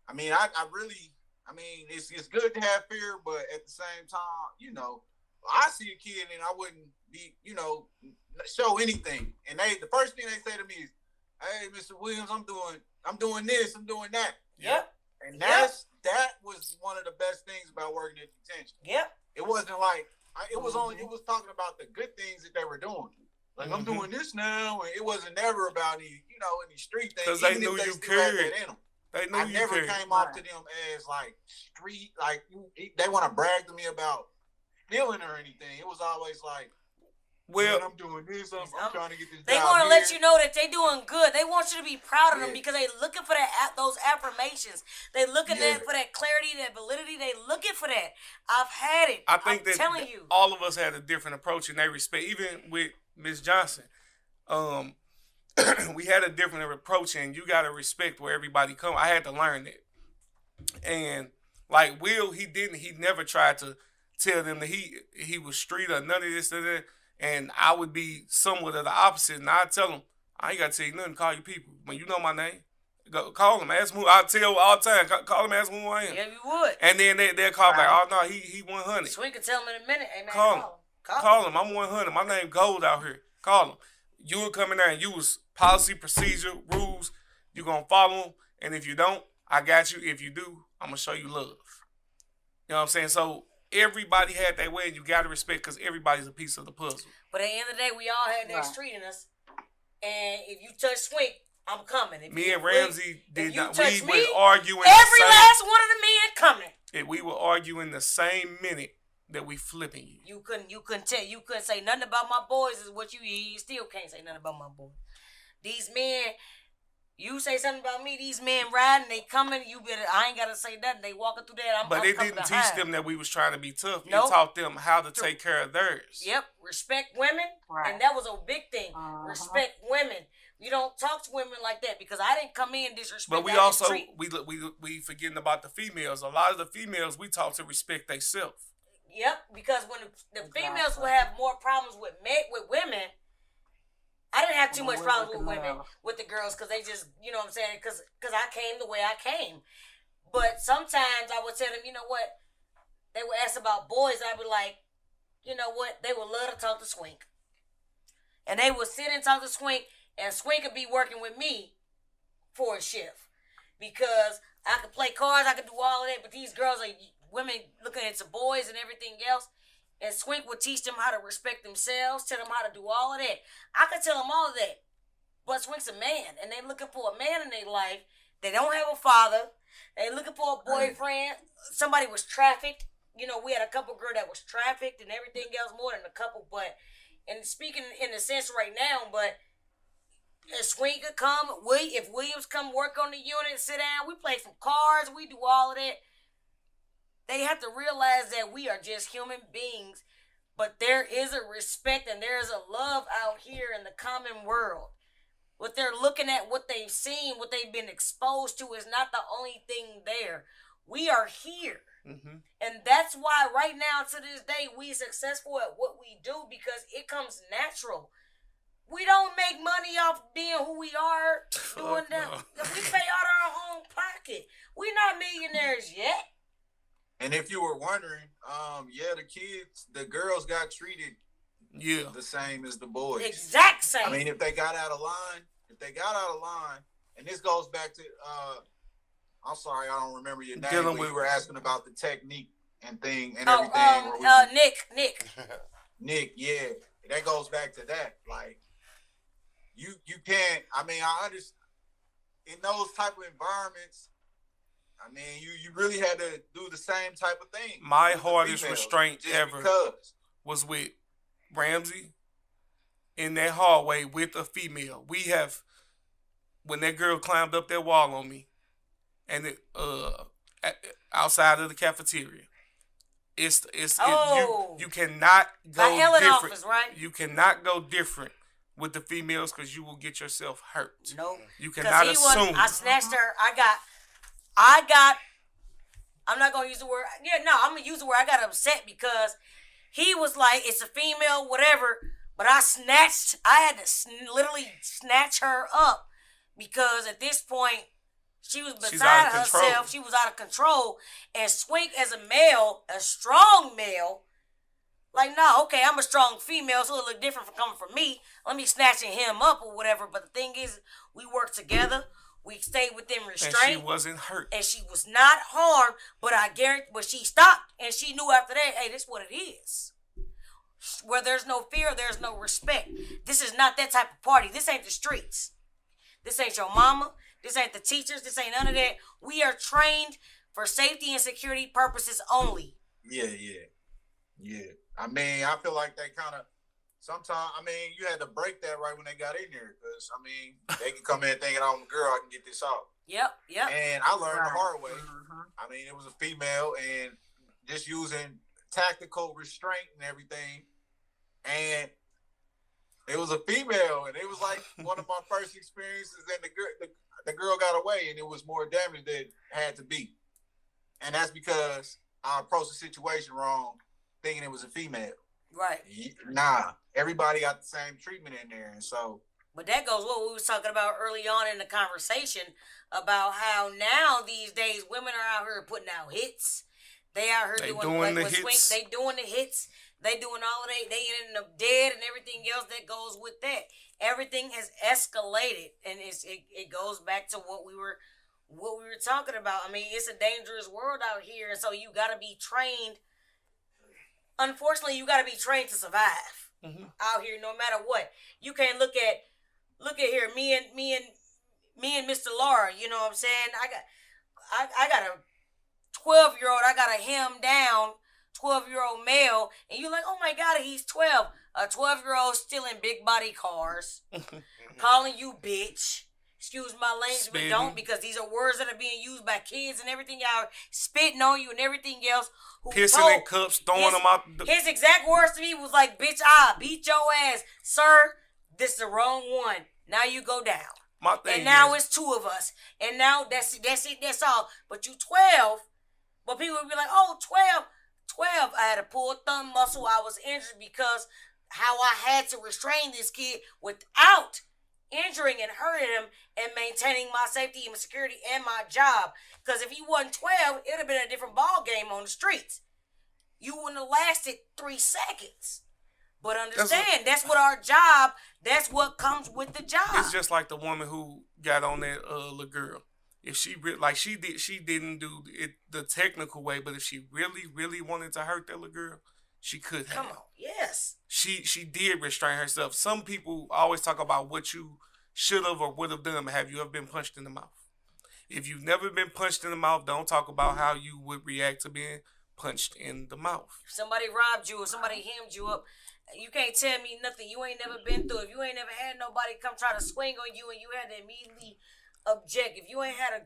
I mean, it's good to have fear, but at the same time, you know, I see a kid and I wouldn't be, you know, show anything, and the first thing they say to me is, "Hey, Mr. Williams, I'm doing this, I'm doing that." Yep. And that was one of the best things about working at detention. Yep. It wasn't like it was talking about the good things that they were doing. Like, I'm doing this now, and it wasn't never about any street things. Because they knew you cared. I never came off to them as like street, like they want to brag to me about stealing or anything. It was always like, well, I'm doing this. I'm trying to get this. They want to let you know that they doing good. They want you to be proud of them because they looking for those affirmations. They looking for that clarity, that validity. They looking for that. I've had it. I think I'm telling you, all of us had a different approach in that respect. Even with Miss Johnson, we had a different approach, and you gotta respect where everybody come. I had to learn that. And like Will, he never tried to tell them that he was street or none of this or that. And I would be somewhat of the opposite. And I'd tell them, I ain't got to tell you nothing, call you people. When you know my name, go call them, ask them who. I'll tell all the time, call them, ask them who I am. Yeah, you would. And then they'll call like, oh, no, he 100. So we can tell them in a minute. Hey, man, call him. I'm 100. My name Gold out here. Call him. You would come in there and use policy, procedure, rules. You going to follow them. And if you don't, I got you. If you do, I'm going to show you love. You know what I'm saying? So everybody had that way, and you got to respect because everybody's a piece of the puzzle. But at the end of the day, we all had that street in us. And if you touch Swink, I'm coming. Me and Ramsey did not. We me, would argue in every last one of the men coming. And we would argue in the same minute that we flipping you. You couldn't say nothing about my boys is what you still can't say nothing about my boys. These men, you say something about me, these men riding, they coming, I ain't gotta say nothing. They walking through that. But it didn't teach them that we was trying to be tough. It taught them how to take care of theirs. Yep. Respect women. Right. And that was a big thing. Respect women. You don't talk to women like that because I didn't come in disrespect. But we also we forgetting about the females. A lot of the females we taught to respect themselves. Yep, because when the females will have more problems with women, I didn't have too much problems with women, with the girls, because they just, you know what I'm saying, because I came the way I came. But sometimes I would tell them, you know what, they would ask about boys, and I'd be like, you know what, they would love to talk to Swink. And they would sit and talk to Swink, and Swink would be working with me for a shift. Because I could play cards, I could do all of that, but these girls are women looking into boys and everything else. And Swink would teach them how to respect themselves, tell them how to do all of that. I could tell them all of that. But Swink's a man, and they looking for a man in their life. They don't have a father. They looking for a boyfriend. Somebody was trafficked. You know, we had a couple girl that was trafficked and everything else, more than a couple. But, and speaking in a sense right now, but if Swink could come, if Williams come work on the unit, sit down, we play some cards, we do all of that. They have to realize that we are just human beings But there is a respect and there is a love out here in the common world. What they're looking at, what they've seen, what they've been exposed to is not the only thing there. We are here. Mm-hmm. And that's why right now to this day we successful at what we do because it comes natural. We don't make money off being who we are doing that. No. We pay out our own pocket. We're not millionaires yet. And if you were wondering, the girls got treated the same as the boys. Exact same. I mean, if they got out of line, and this goes back to, I'm sorry, I don't remember your name, but you were asking about the technique and everything. Nick. Nick, yeah. That goes back to that. Like, you can't, I mean, I understand, in those type of environments, I mean, you really had to do the same type of thing. My hardest restraint ever was with Ramsey in that hallway with a female. When that girl climbed up that wall on me, and outside of the cafeteria, you cannot go different. Office, right? You cannot go different with the females because you will get yourself hurt. No, you cannot assume. I snatched her. I'm not gonna use the word. Yeah, no, I'm gonna use the word. I got upset because he was like, "It's a female, whatever." But I had to literally snatch her up because at this point she was beside herself. She was out of control. And Swink, as a male, a strong male, like, no, okay, I'm a strong female, so it'll look different from coming from me. Let me snatching him up or whatever. But the thing is, we worked together. We stayed within restraint. And she wasn't hurt. And she was not harmed, but I guarantee, but she stopped, and she knew after that, hey, this is what it is. Where there's no fear, there's no respect. This is not that type of party. This ain't the streets. This ain't your mama. This ain't the teachers. This ain't none of that. We are trained for safety and security purposes only. Yeah. I mean, I feel like they kind of, sometimes, I mean, you had to break that right when they got in there because, I mean, they can come in thinking, I'm a girl, I can get this off. Yep. And I learned the hard way. Mm-hmm. I mean, it was a female and just using tactical restraint and everything. And it was a female, and it was like one of my first experiences, and the girl got away, and it was more damage than it had to be. And that's because I approached the situation wrong, thinking it was a female. Right. Nah, everybody got the same treatment in there, and so. But that goes what we was talking about early on in the conversation about how now these days women are out here putting out hits. They out here doing the hits. They doing the hits. They doing all of that. They ending up dead and everything else that goes with that. Everything has escalated, and it goes back to what we were talking about. I mean, it's a dangerous world out here, and so you got to be trained. Unfortunately, you got to be trained to survive out here, no matter what. You can't look at here, me and Mr. Laura. You know what I'm saying? I got a 12-year-old. I got a him down 12-year-old male, and you're like, oh my God, he's 12. A 12-year-old stealing big body cars, calling you bitch. Excuse my language, but don't, because these are words that are being used by kids and everything out, spitting on you and everything else. Pissing in cups, throwing them out. His exact words to me was like, bitch, I beat your ass. Sir, this is the wrong one. Now you go down. And now it's two of us. And now that's it, that's all. But you 12, but people would be like, oh, 12, I had a pulled thumb muscle. I was injured because how I had to restrain this kid without injuring and hurting him and maintaining my safety and my security and my job. Because if he wasn't 12, it would have been a different ball game on the streets. You wouldn't have lasted 3 seconds. But understand, that's what our job, that's what comes with the job. It's just like the woman who got on that little girl. If she she didn't do it the technical way, but if she really wanted to hurt that little girl, she could have. Come on, yes. She did restrain herself. Some people always talk about what you should have or would have done. Have you ever been punched in the mouth? If you've never been punched in the mouth, don't talk about how you would react to being punched in the mouth. If somebody robbed you or somebody hemmed you up, you can't tell me nothing. You ain't never been through it. If you ain't never had nobody come try to swing on you and you had to immediately object. If you ain't had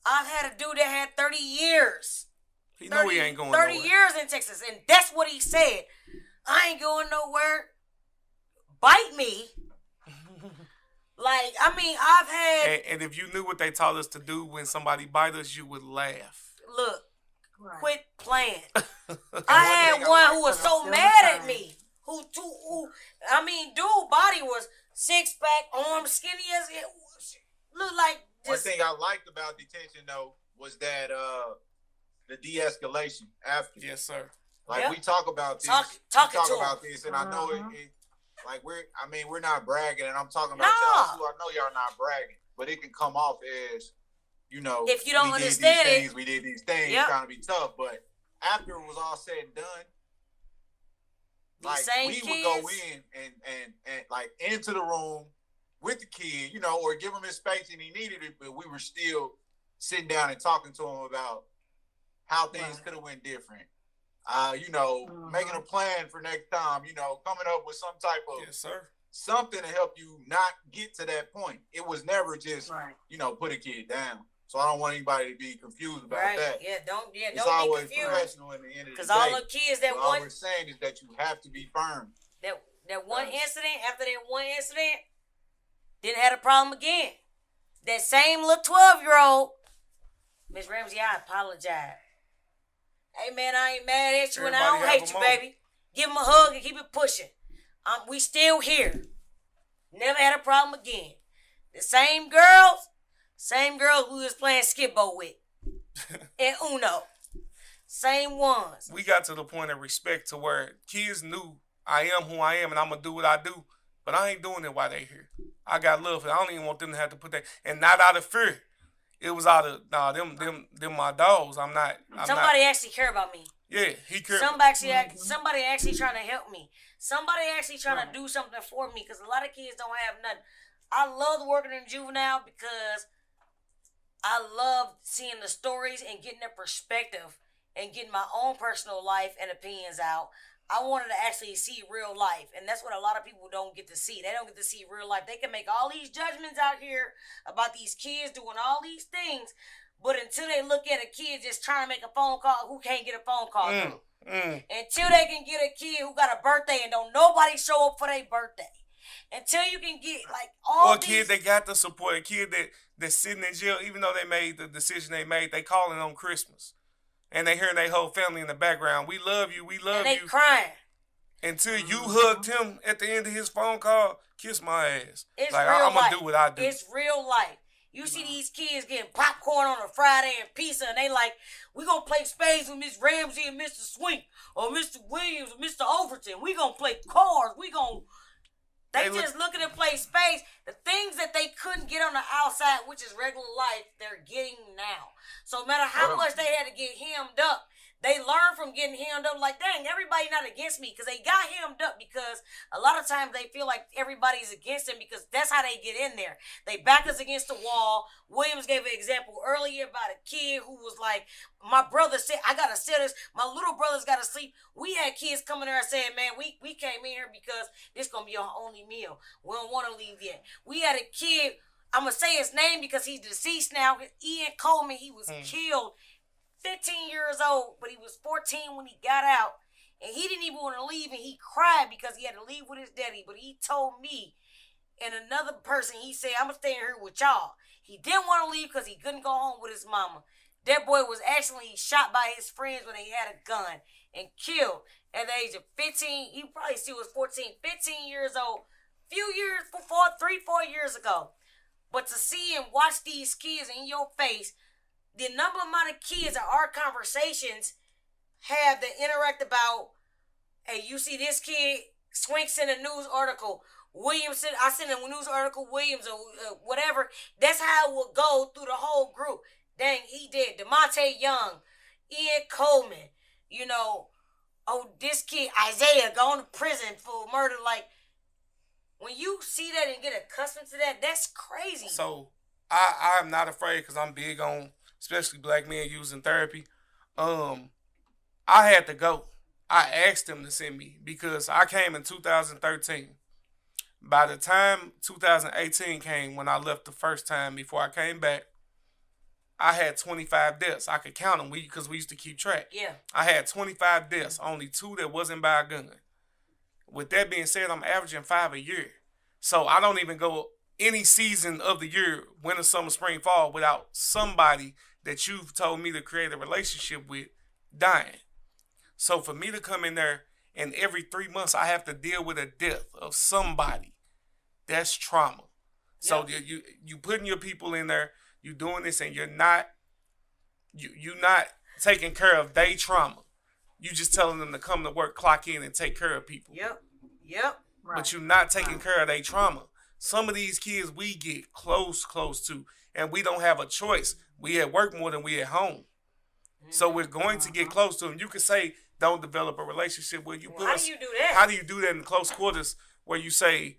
I've had a dude that had 30 years. He know he ain't going 30 nowhere. years in Texas, and that's what he said. I ain't going nowhere. Bite me. Like, I mean, I've had... And if you knew what they taught us to do when somebody bite us, you would laugh. Look, Right. quit playing. And I one had thing I one like who was about- so Still mad trying. at me. I mean, dude body was 6-pack, arms skinny as it looked like One just... thing I liked about detention though was that the de-escalation after. Yes, sir. Like Yep. we talk about this, Talk we talk to 'em. about this, and I know Mhm. it. Like we're not bragging, and I'm talking about Nah. y'all too. I know y'all not bragging, but it can come off as, If you don't we understand did it. these things, we did these things, Yep. trying to be tough. But after it was all said and done, These like same we kids, would go in and like into the room with the kid, or give him his space and he needed it, but we were still sitting down and talking to him about how things Right. could have went different. Mhm. Making a plan for next time, coming up with some type of Yes, sir. something to help you not get to that point. It was never just, Right. put a kid down. So I don't want anybody to be confused about right? that. Yeah, don't It's be always confused. professional in the end of the Because day. all the kids that But all one we're saying is that you have to be firm. that one Yes. incident, after that one incident, didn't have a problem again. That same little 12-year-old, Miss Ramsey, I apologize. Hey man, I ain't mad at you and I Everybody don't have hate a you, moment. baby. Give him a hug and keep it pushing. We still here. Never had a problem again. The same girls who was playing skip-bo with. And Uno. Same ones. We got to the point of respect to where kids knew I am who I am and I'm going to do what I do. But I ain't doing it while they here. I got love for them. I don't even want them to have to put that. And not out of fear. It was out of, them my dogs. I'm Somebody actually care about me. Yeah, he cared. Somebody actually trying to help me. Somebody actually trying to do something for me because a lot of kids don't have nothing. I love working in juvenile because I love seeing the stories and getting their perspective and getting my own personal life and opinions out. I wanted to actually see real life, and that's what a lot of people don't get to see. They don't get to see real life. They can make all these judgments out here about these kids doing all these things, but until they look at a kid just trying to make a phone call who can't get a phone call through. Until they can get a kid who got a birthday and don't nobody show up for their birthday. Until you can get like all Or a these... kid that got the support, a kid that's sitting in jail, even though they made the decision they made, they calling on Christmas. And they hearing their whole family in the background. We love you, we love and they you. crying. Until you hugged him at the end of his phone call, kiss my ass. It's like, real I'm life. going to do what I do. It's real life. You see these kids getting popcorn on a Friday and pizza, and they like, we gonna play spades with Miss Ramsey and Mr. Swink, or Mr. Williams, or Mr. Overton. We gonna play cards. They just looking to play spades. The things that they couldn't get on the outside, which is regular life, they're getting now. So no matter how much they had to get hemmed up, they learn from getting hemmed up. Like, dang, everybody not against me because they got hemmed up because a lot of times they feel like everybody's against them because that's how they get in there. They back us against the wall. Williams gave an example earlier about a kid who was like, my brother said, I got to sell this. My little brother's got to sleep. We had kids coming there and saying, man, we came in here because this going to be our only meal. We don't want to leave yet. We had a kid, I'm going to say his name because he's deceased now. Ian Coleman, he was killed 15 years old, but he was 14 when he got out. And he didn't even want to leave, and he cried because he had to leave with his daddy. But he told me and another person, he said, I'm going to stay here with y'all. He didn't want to leave because he couldn't go home with his mama. That boy was actually shot by his friends when he had a gun and killed at the age of 15. He probably still was 15 years old, few years before, 3-4 years ago. But to see and watch these kids in your face, the amount of kids at our conversations have that interact about, hey, you see this kid, Swink sent a news article, Williams said, I sent a news article, Williams or whatever. That's how it will go through the whole group. Dang, he did. DeMonte Young, Ian Coleman, this kid, Isaiah, going to prison for murder. Like, when you see that and get accustomed to that, that's crazy. So, I'm not afraid because I'm big on, especially black men using therapy. I had to go. I asked them to send me because I came in 2013. By the time 2018 came, when I left the first time before I came back, I had 25 deaths. I could count them because we used to keep track. Yeah. I had 25 deaths, only 2 that wasn't by a gun. With that being said, I'm averaging 5 a year. So I don't even go any season of the year, winter, summer, spring, fall, without somebody that you've told me to create a relationship with dying. So for me to come in there and every 3 months I have to deal with a death of somebody, that's trauma. So you putting your people in there, you doing this, and you're not taking care of their trauma. You just telling them to come to work, clock in, and take care of people. Yep. But you're not taking care of their trauma. Some of these kids we get close to, and we don't have a choice. We at work more than we at home. So we're going to get close to them. You could say don't develop a relationship with you. How do you do that? How do you do that in close quarters where you say,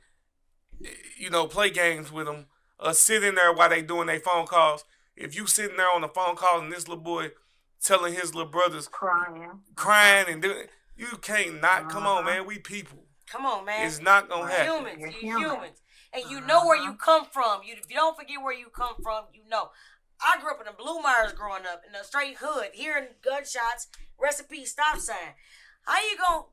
play games with them, sit in there while they doing their phone calls? If you sitting there on the phone call and this little boy telling his little brothers crying and doing, you can't not. Come on, man. We people. Come on, man. It's not gonna happen. You're humans. And you know where you come from. If you don't forget where you come from, you know. I grew up in the Blue Myers growing up, in the straight hood, hearing gunshots, recipe, stop sign. How you gonna,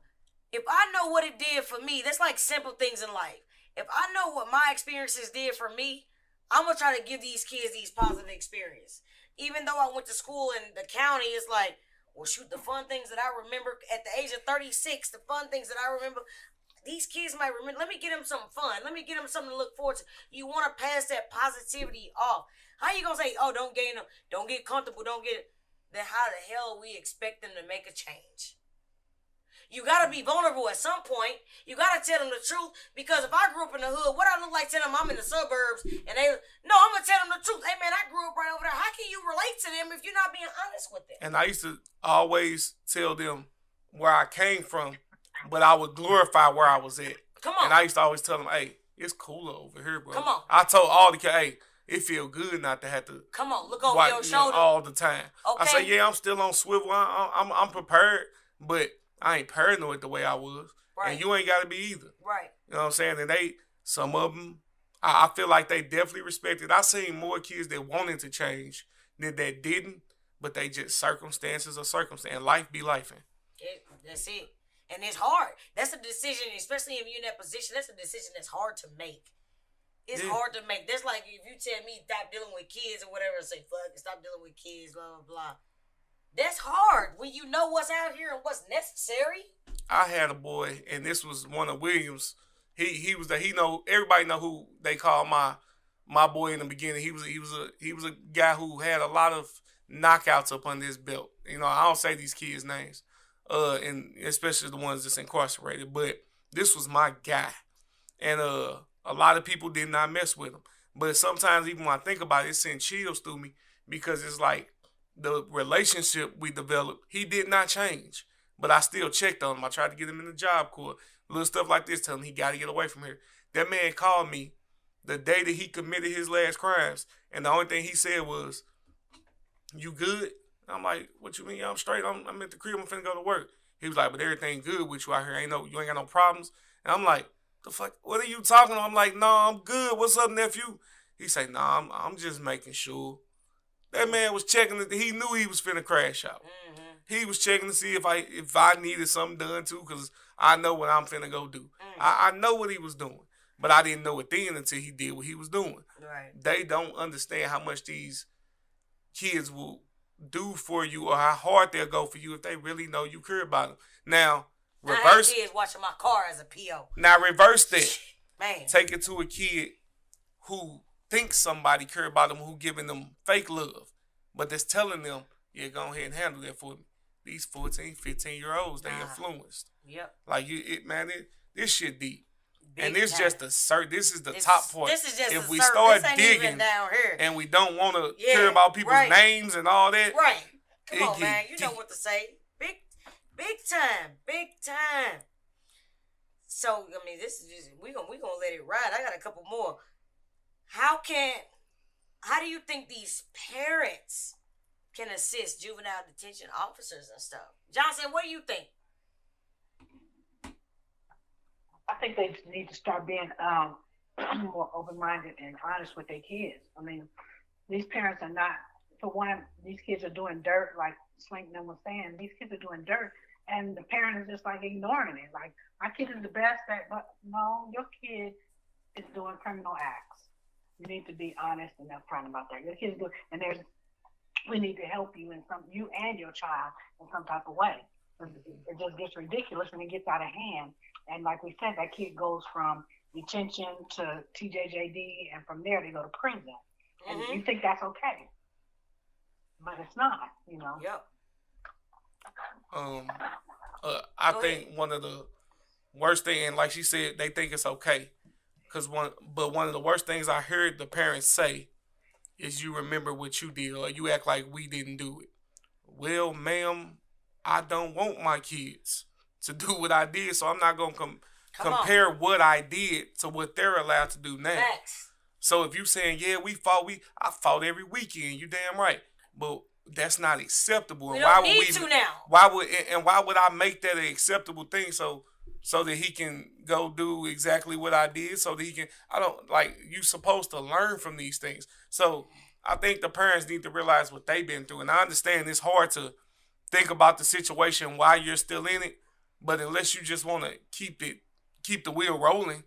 if I know what it did for me, that's like simple things in life. If I know what my experiences did for me, I'm gonna try to give these kids these positive experiences. Even though I went to school in the county, it's like, well, shoot, the fun things that I remember at the age of 36, the fun things that I remember, these kids might remember. Let me get them something fun. Let me get them something to look forward to. You want to pass that positivity off. How you gonna say, oh, don't get comfortable, don't get it? Then how the hell we expect them to make a change? You gotta be vulnerable at some point. You gotta tell them the truth, because if I grew up in the hood, what I look like telling them I'm in the suburbs, and I'm gonna tell them the truth. Hey man, I grew up right over there. How can you relate to them if you're not being honest with them? And I used to always tell them where I came from, but I would glorify where I was at. Come on. And I used to always tell them, hey, it's cooler over here, bro. Come on. I told all the kids, hey, it feel good not to have to come on, look over your shoulder all the time. Okay. I say, yeah, I'm still on swivel. I'm prepared, but I ain't paranoid the way I was. Right. And you ain't got to be either. Right. You know what I'm saying? And some of them, I feel like they definitely respected. I seen more kids that wanted to change than that didn't, but they just circumstances. Life be lifing. That's it. And it's hard. That's a decision, especially if you're in that position, that's a decision that's hard to make. It's hard to make. That's like if you tell me stop dealing with kids or whatever, say fuck it, stop dealing with kids, blah, blah, blah. That's hard when you know what's out here and what's necessary. I had a boy, and this was one of Williams. He was everybody know who they call my boy in the beginning. He was a guy who had a lot of knockouts up on his belt. I don't say these kids' names, and especially the ones that's incarcerated. But this was my guy, and a lot of people did not mess with him. But sometimes even when I think about it sends chills through me, because it's like the relationship we developed, he did not change. But I still checked on him. I tried to get him in the job corps. Little stuff like this, telling him he got to get away from here. That man called me the day that he committed his last crimes, and the only thing he said was, you good? I'm like, what you mean? Yeah, I'm straight. I'm at the crib. I'm finna go to work. He was like, but everything good with you out here. You ain't got no problems. And I'm like, the fuck? What are you talking about? I'm like, no, I'm good. What's up, nephew? He say, no, I'm just making sure. That man was checking. He knew he was finna crash out. Mm-hmm. He was checking to see if I needed something done too, because I know what I'm finna go do. Mm-hmm. I know what he was doing, but I didn't know it then until he did what he was doing. Right. They don't understand how much these kids will do for you or how hard they'll go for you if they really know you care about them. Now, reverse. I had kids watching my car as a PO. Now, reverse that. Man. Take it to a kid who thinks somebody care about them, who giving them fake love, but that's telling them, yeah, go ahead and handle that for me. These 14, 15-year-olds, they influenced. Yep. Like, this shit deep. Big and this time. just this is the top part. This is just if the we surface. start This ain't digging even down here. and we don't want to care about people's names and all that. Right. Come on, man. You know deep. what to say. Big time. So, I mean, this is just, we gonna let it ride. I got a couple more. How do you think these parents can assist juvenile detention officers and stuff? Johnson, what do you think? I think they need to start being more open-minded and honest with their kids. I mean, these parents are not, for one, these kids are doing dirt, like Swink was saying. These kids are doing dirt, and the parent is just like ignoring it. Like, my kid is the best at, but no, your kid is doing criminal acts. You need to be honest and upfront about that. Your kid's doing, and we need to help you you and your child in some type of way. It just gets ridiculous when it gets out of hand. And like we said, that kid goes from detention to TJJD, and from there they go to prison. And you think that's okay, but it's not. Yep. I think one of the worst thing, and like she said, they think it's okay, but one of the worst things I heard the parents say is, "You remember what you did, or you act like we didn't do it." Well, ma'am, I don't want my kids to do what I did, so I'm not gonna compare what I did to what they're allowed to do now. Facts. So if you saying, yeah, I fought every weekend, you damn right, but that's not acceptable. We and don't why need would to now. Why would I make that an acceptable thing? So that he can go do exactly what I did. So that he can. You supposed to learn from these things. So I think the parents need to realize what they've been through, and I understand it's hard to think about the situation while you're still in it. But unless you just want to keep the wheel rolling,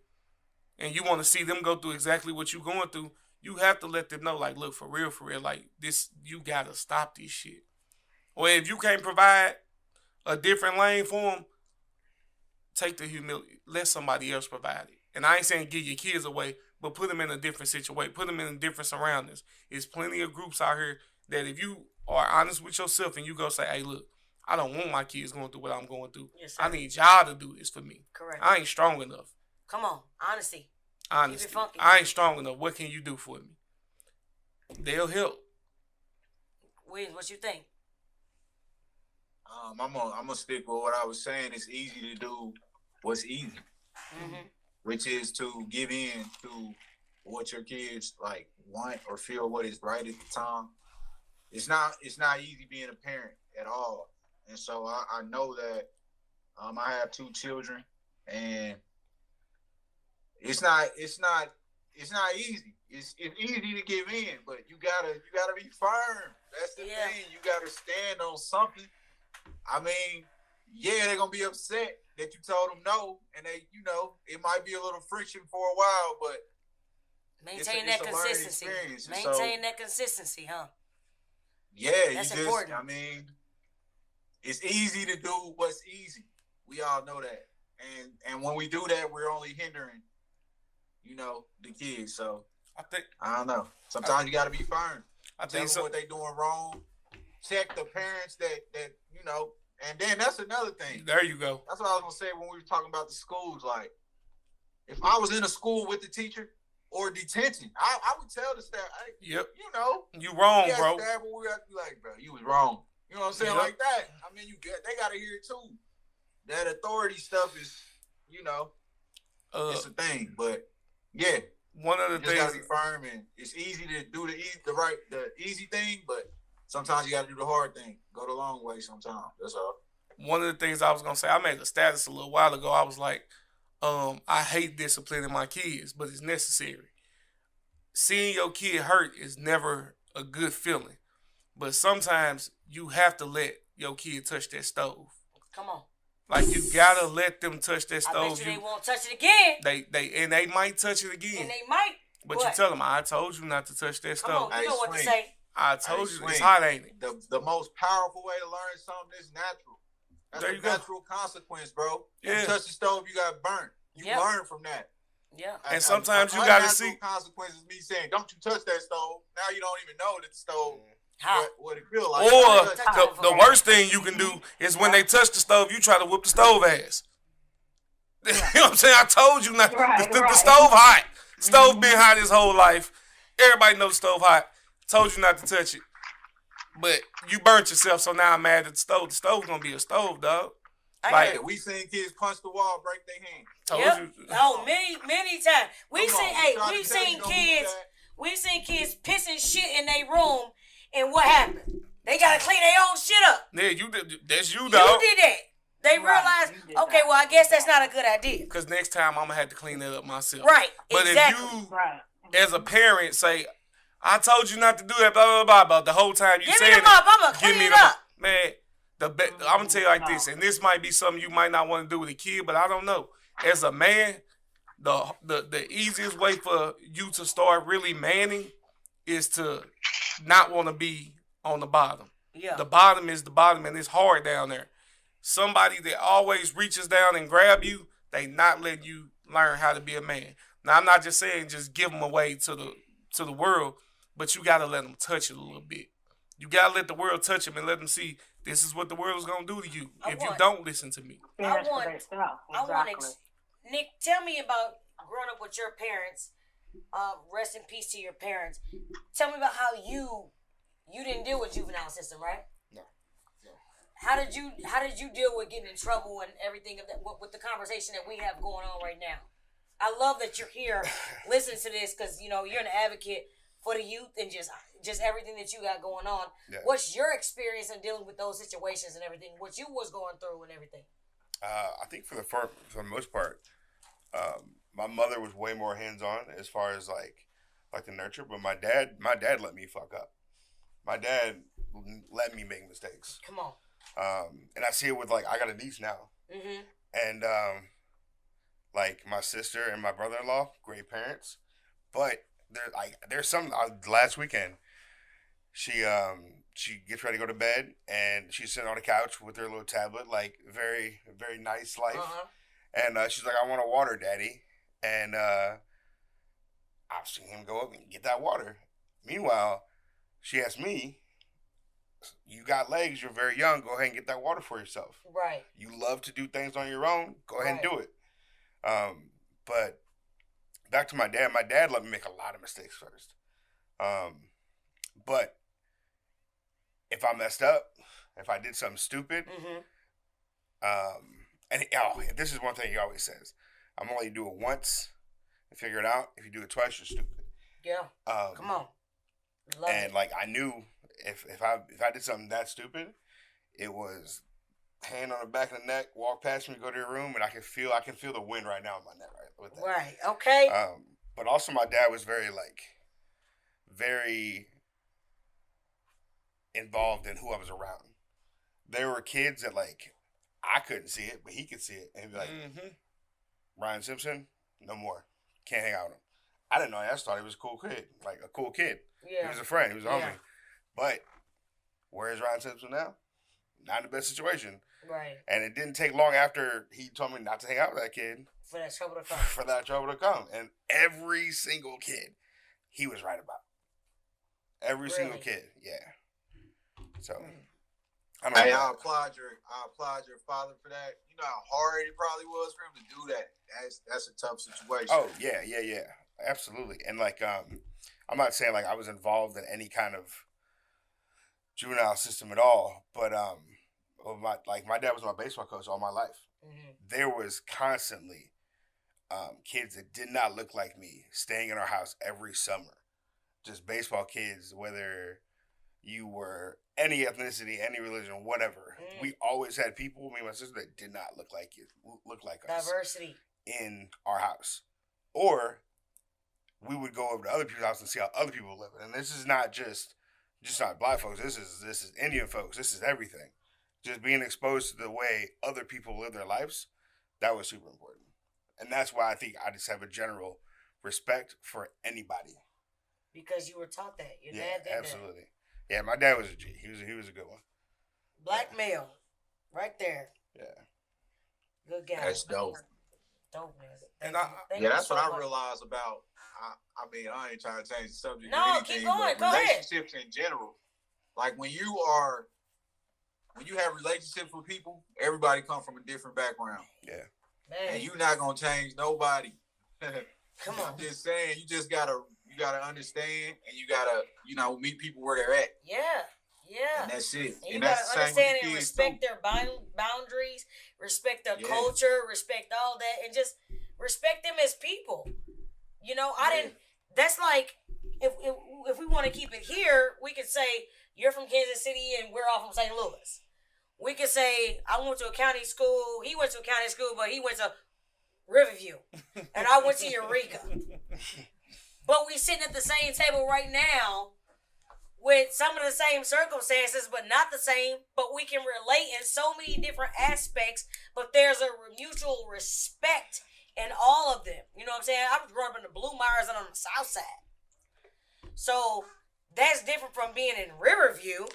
and you want to see them go through exactly what you're going through, you have to let them know, like, look, for real, like, this, you got to stop this shit. Or if you can't provide a different lane for them, take the humility. Let somebody else provide it. And I ain't saying give your kids away, but put them in a different situation. Put them in different surroundings. There's plenty of groups out here that if you are honest with yourself and you go say, hey, look, I don't want my kids going through what I'm going through. Yes, sir. I need y'all to do this for me. Correct. I ain't strong enough. Come on. Honesty. Keep it funky. I ain't strong enough. What can you do for me? They'll help. Wiz, what you think? I'm gonna stick with what I was saying. It's easy to do what's easy, which is to give in to what your kids like want or feel what is right at the time. It's not easy being a parent at all, and so I know that I have 2 children, and it's not easy. It's easy to give in, but you gotta be firm. That's the thing. You gotta stand on something. I mean, yeah, they're gonna be upset that you told them no, and it might be a little friction for a while, but maintain that consistency. Maintain that consistency, huh? Yeah, that's important. I mean, it's easy to do what's easy. We all know that, and when we do that, we're only hindering, the kids. So I don't know. Sometimes you got to be firm. Tell them what they doing wrong. Check the parents that and then that's another thing. There you go. That's what I was gonna say when we were talking about the schools. Like, if I was in a school with the teacher or detention, I would tell the staff, hey, yep, you wrong, bro. Staff, we have to be like, bro, you was wrong. You know what I'm saying? Like that. I mean, they gotta hear it too. That authority stuff is, it's a thing. But yeah, one of the things, gotta be firm, and it's easy to do the easy thing, but sometimes you got to do the hard thing. Go the long way sometimes. That's all. One of the things I was going to say, I made a status a little while ago. I was like, I hate disciplining my kids, but it's necessary. Seeing your kid hurt is never a good feeling. But sometimes you have to let your kid touch that stove. Come on. Like, you got to let them touch that stove. I bet you they won't touch it again. They might touch it again. And they might. But you tell them, I told you not to touch that stove. Come on, you know what to say. I told you, it's hot, ain't it? The most powerful way to learn something is natural. That's a natural consequence, bro. Yeah. You touch the stove, you got burnt. You learn from that. Yeah. And sometimes you got to see. Consequences me saying, don't you touch that stove. Now you don't even know that the stove, what it feel like. Or the worst thing you can do is when they touch the stove, you try to whoop the stove ass. You know what I'm saying? I told you not. The stove hot. Stove been hot his whole life. Everybody knows the stove hot. Told you not to touch it. But you burnt yourself, so now I'm mad at the stove. The stove's gonna be a stove, dog. Like, we seen kids punch the wall, break their hand. Told you. Oh, many times. We seen kids pissing shit in their room, and what happened? They gotta clean their own shit up. Yeah, that's you, dog. You did that. They realized, okay, well, I guess that's not a good idea. Because next time I'm gonna have to clean that up myself. Right. But exactly. if you, as a parent, say, I told you not to do that, blah, blah, blah, but the whole time you said it. Give me them up. I'm going to clean it up. Man, I'm gonna tell you like this, and this might be something you might not want to do with a kid, but I don't know. As a man, the easiest way for you to start really manning is to not want to be on the bottom. Yeah. The bottom is the bottom, and it's hard down there. Somebody that always reaches down and grab you, they not letting you learn how to be a man. Now, I'm not just saying just give them away to the world, but you got to let them touch it a little bit. You got to let the world touch them and let them see this is what the world is going to do to you if you don't listen to me. Nick, tell me about growing up with your parents. Rest in peace to your parents. Tell me about how you didn't deal with juvenile system, right? No. How did you deal with getting in trouble and everything of that with the conversation that we have going on right now? I love that you're here listening to this because you're an advocate for the youth and just everything that you got going on. Yeah. What's your experience in dealing with those situations and everything? What you was going through and everything? I think for the most part, my mother was way more hands-on as far as like the nurture, but my dad let me fuck up. My dad let me make mistakes. Come on. And I see it with I got a niece now, and like my sister and my brother-in-law, great parents, but there's some last weekend. She gets ready to go to bed, and she's sitting on the couch with her little tablet, very, very nice life. And she's like, I want a water, Daddy. And I've seen him go up and get that water. Meanwhile, she asked me, you got legs, you're very young, go ahead and get that water for yourself. Right. You love to do things on your own, go ahead and do it. But back to my dad let me make a lot of mistakes first. But if I messed up, if I did something stupid, and this is one thing he always says, I'm only do it once and figure it out. If you do it twice, you're stupid. Yeah. Come on. Love and it. I knew if I did something that stupid, it was hand on the back of the neck, walk past me, go to your room, and I can feel the wind right now in my neck with that. Right. Okay. But also my dad was very involved in who I was around. There were kids that I couldn't see it, but he could see it, and he'd be like, Ryan Simpson, no more, can't hang out with him. I didn't know that. I just thought he was a cool kid, a cool kid. Yeah. He was a friend. He was a homie. But where is Ryan Simpson now? Not in the best situation. Right. And it didn't take long after he told me not to hang out with that kid. For that trouble to come. And every single kid, he was right about. Every single kid, yeah. So, I applaud your father for that. You know how hard it probably was for him to do that. That's a tough situation. Oh yeah, absolutely. And I'm not saying I was involved in any kind of juvenile system at all, but my dad was my baseball coach all my life. There was constantly kids that did not look like me staying in our house every summer. Just baseball kids, whether you were any ethnicity, any religion, whatever. We always had people, me and my sister, that did not look like us. Diversity. In our house. Or we would go over to other people's house and see how other people live. And this is not just not black folks. This is Indian folks. This is everything. Just being exposed to the way other people live their lives, that was super important. And that's why I think I just have a general respect for anybody. Because you were taught that. Your dad did absolutely. That. Yeah, my dad was a G. He was a good one. Black male. Right there. Yeah. Good guy. That's dope. Dope, man. And that's what I realized about. I mean, I ain't trying to change the subject. No, anything, keep going. Go relationships in general. When you have relationships with people, everybody comes from a different background. Yeah. Man. And you're not gonna change nobody. Come on. I'm just saying, you gotta understand, and you gotta meet people where they're at. Yeah. And that's it. And you gotta understand and respect their boundaries, respect their culture, respect all that, and just respect them as people. That's if we want to keep it here, we could say you're from Kansas City and we're all from St. Louis. We could say I went to a county school, he went to a county school, but he went to Riverview, and I went to Eureka. But we sitting at the same table right now with some of the same circumstances, but not the same. But we can relate in so many different aspects. But there's a mutual respect in all of them. You know what I'm saying? I was growing up in the Blue Myers and on the South Side. So that's different from being in Riverview,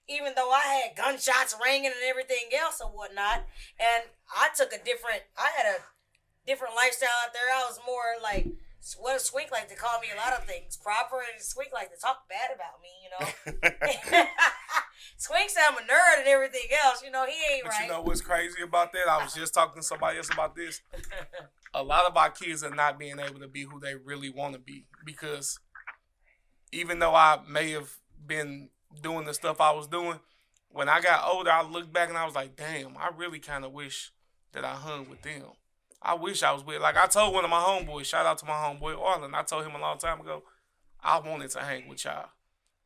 even though I had gunshots ringing and everything else and whatnot. And I had a different lifestyle out there. I was more like, what Swink like to call me a lot of things. Proper, and Swink like to talk bad about me, you know. Swink said I'm a nerd and everything else, you know, he ain't but right. You know what's crazy about that? I was just talking to somebody else about this. A lot of our kids are not being able to be who they really want to be, because even though I may have been doing the stuff I was doing, when I got older, I looked back and I was like, damn, I really kind of wish that I hung with them. I wish I was with, like I told one of my homeboys, shout out to my homeboy Arlen, I told him a long time ago, I wanted to hang with y'all.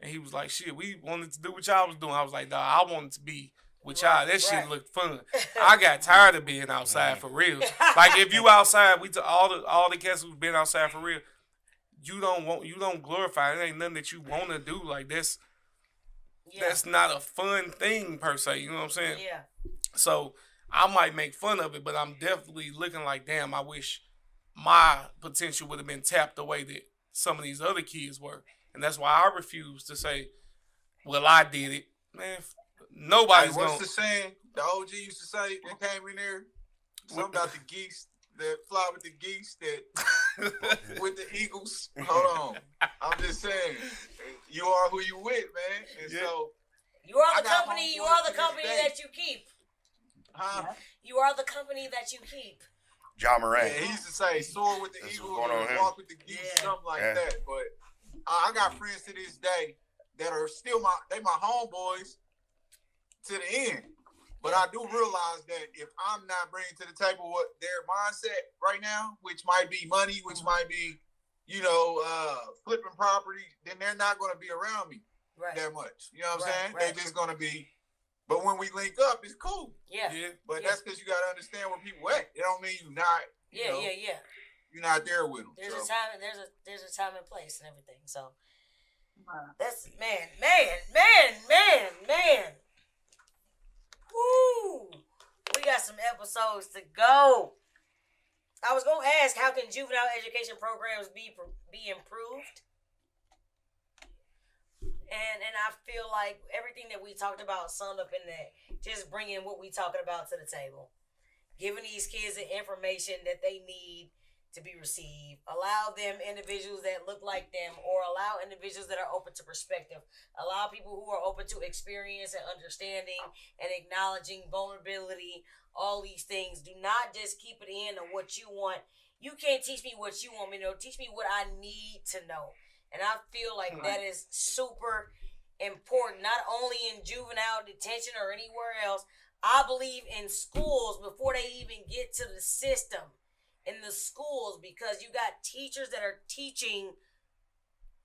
And he was like, shit, we wanted to do what y'all was doing. I was like, dawg, I wanted to be with y'all. That shit looked fun. I got tired of being outside for real. Like if you outside, all the cats who've been outside for real, you don't glorify it. It ain't nothing that you want to do. Like that's not a fun thing per se. You know what I'm saying? Yeah. So I might make fun of it, but I'm definitely looking like, damn, I wish my potential would have been tapped the way that some of these other kids were. And that's why I refuse to say, well, I did it. Man, nobody's what's the saying? The OG used to say that came in there? Something about the geese that fly with the geese that with the eagles. Hold on. I'm just saying, you are who you with, man. And so you are the company that you keep. Huh? You are the company that you keep. John Moran. Yeah, he used to say soar with the eagles and walk with the geese, something like that. But I got friends to this day that are still my homeboys to the end. But I do realize that if I'm not bringing to the table what their mindset right now, which might be money, which might be, flipping property, then they're not going to be around me that much. You know what I'm saying? They're just going to be. But when we link up, it's cool. Yeah. But that's because you got to understand where people at. It don't mean you not. You're not there with them. There's a time. There's a time and place and everything. So that's man. Woo! We got some episodes to go. I was gonna ask, how can juvenile education programs be improved? And I feel like everything that we talked about summed up in that. Just bringing what we talking about to the table. Giving these kids the information that they need to be received. Allow them individuals that look like them, or allow individuals that are open to perspective. Allow people who are open to experience and understanding and acknowledging vulnerability. All these things. Do not just keep it in on what you want. You can't teach me what you want me to know. Teach me what I need to know. And I feel like that is super important, not only in juvenile detention or anywhere else. I believe in schools before they even get to the system. In the schools, because you got teachers that are teaching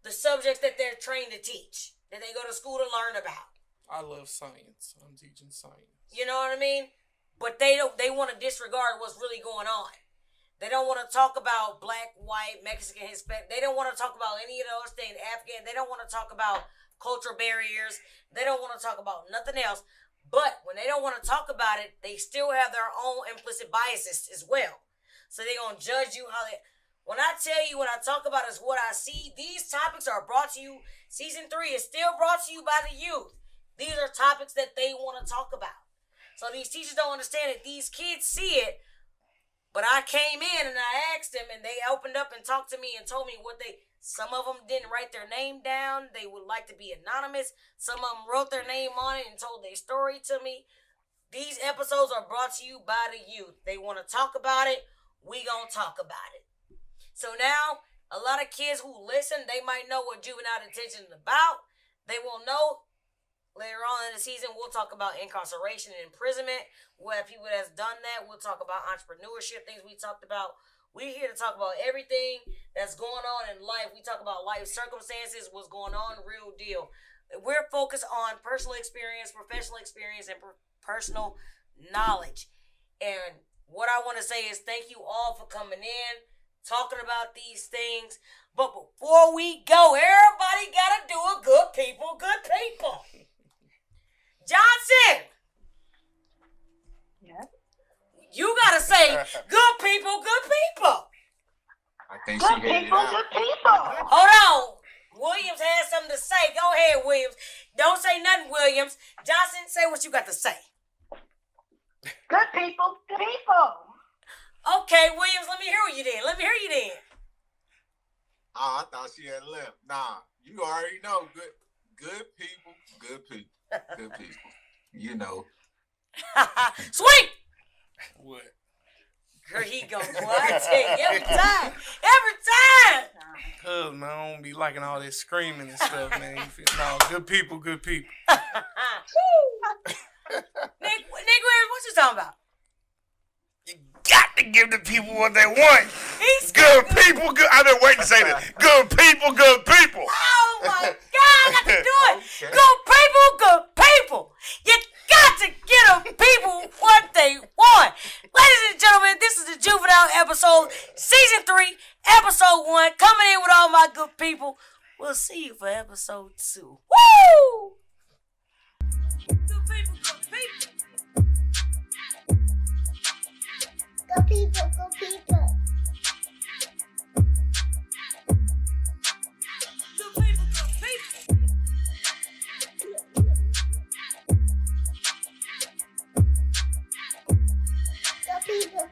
the subjects that they're trained to teach, that they go to school to learn about. I love science. I'm teaching science. You know what I mean? But they want to disregard what's really going on. They don't want to talk about black, white, Mexican, Hispanic. They don't want to talk about any of those things. Afghan. They don't want to talk about cultural barriers. They don't want to talk about nothing else. But when they don't want to talk about it, they still have their own implicit biases as well. So they're going to judge you how they... When I tell you, when I talk about is what I see, these topics are brought to you. Season 3 is still brought to you by the youth. These are topics that they want to talk about. So these teachers don't understand it. These kids see it. But I came in and I asked them, and they opened up and talked to me and told me what they... Some of them didn't write their name down. They would like to be anonymous. Some of them wrote their name on it and told their story to me. These episodes are brought to you by the youth. They want to talk about it. We gonna talk about it. So now, a lot of kids who listen, they might know what juvenile detention is about. They will know later on in the season. We'll talk about incarceration and imprisonment. We'll have people that's done that. We'll talk about entrepreneurship, things we talked about. We're here to talk about everything that's going on in life. We talk about life circumstances, what's going on, real deal. We're focused on personal experience, professional experience, and personal knowledge. And what I want to say is thank you all for coming in, talking about these things. But before we go, everybody got to do a good people, good people. Johnson. Yes. You got to say good people, good people. I think Good she headed people, out. good people. Hold on. Williams has something to say. Go ahead, Williams. Don't say nothing, Williams. Johnson, say what you got to say. Good people, good people. Okay, Williams, let me hear you then. Oh, I thought she had left. Nah, you already know. Good people, good people, good people. You know. Sweet. What? Here he go, boy. I tell you, every time. Cause man, I don't be liking all this screaming and stuff, man. You feel, no, good people, good people. Nick, what you talking about? You got to give the people what they want. He's Good people, good. I've been waiting to say this. Good people, good people. Oh my God, I got to do it. Okay. Good people. You got to get them people what they want. Ladies and gentlemen, this is the Juvenile episode, season 3, episode 1, coming in with all my good people. We'll see you for episode 2. Woo! Good people. Go people, go people. Good people. Go people,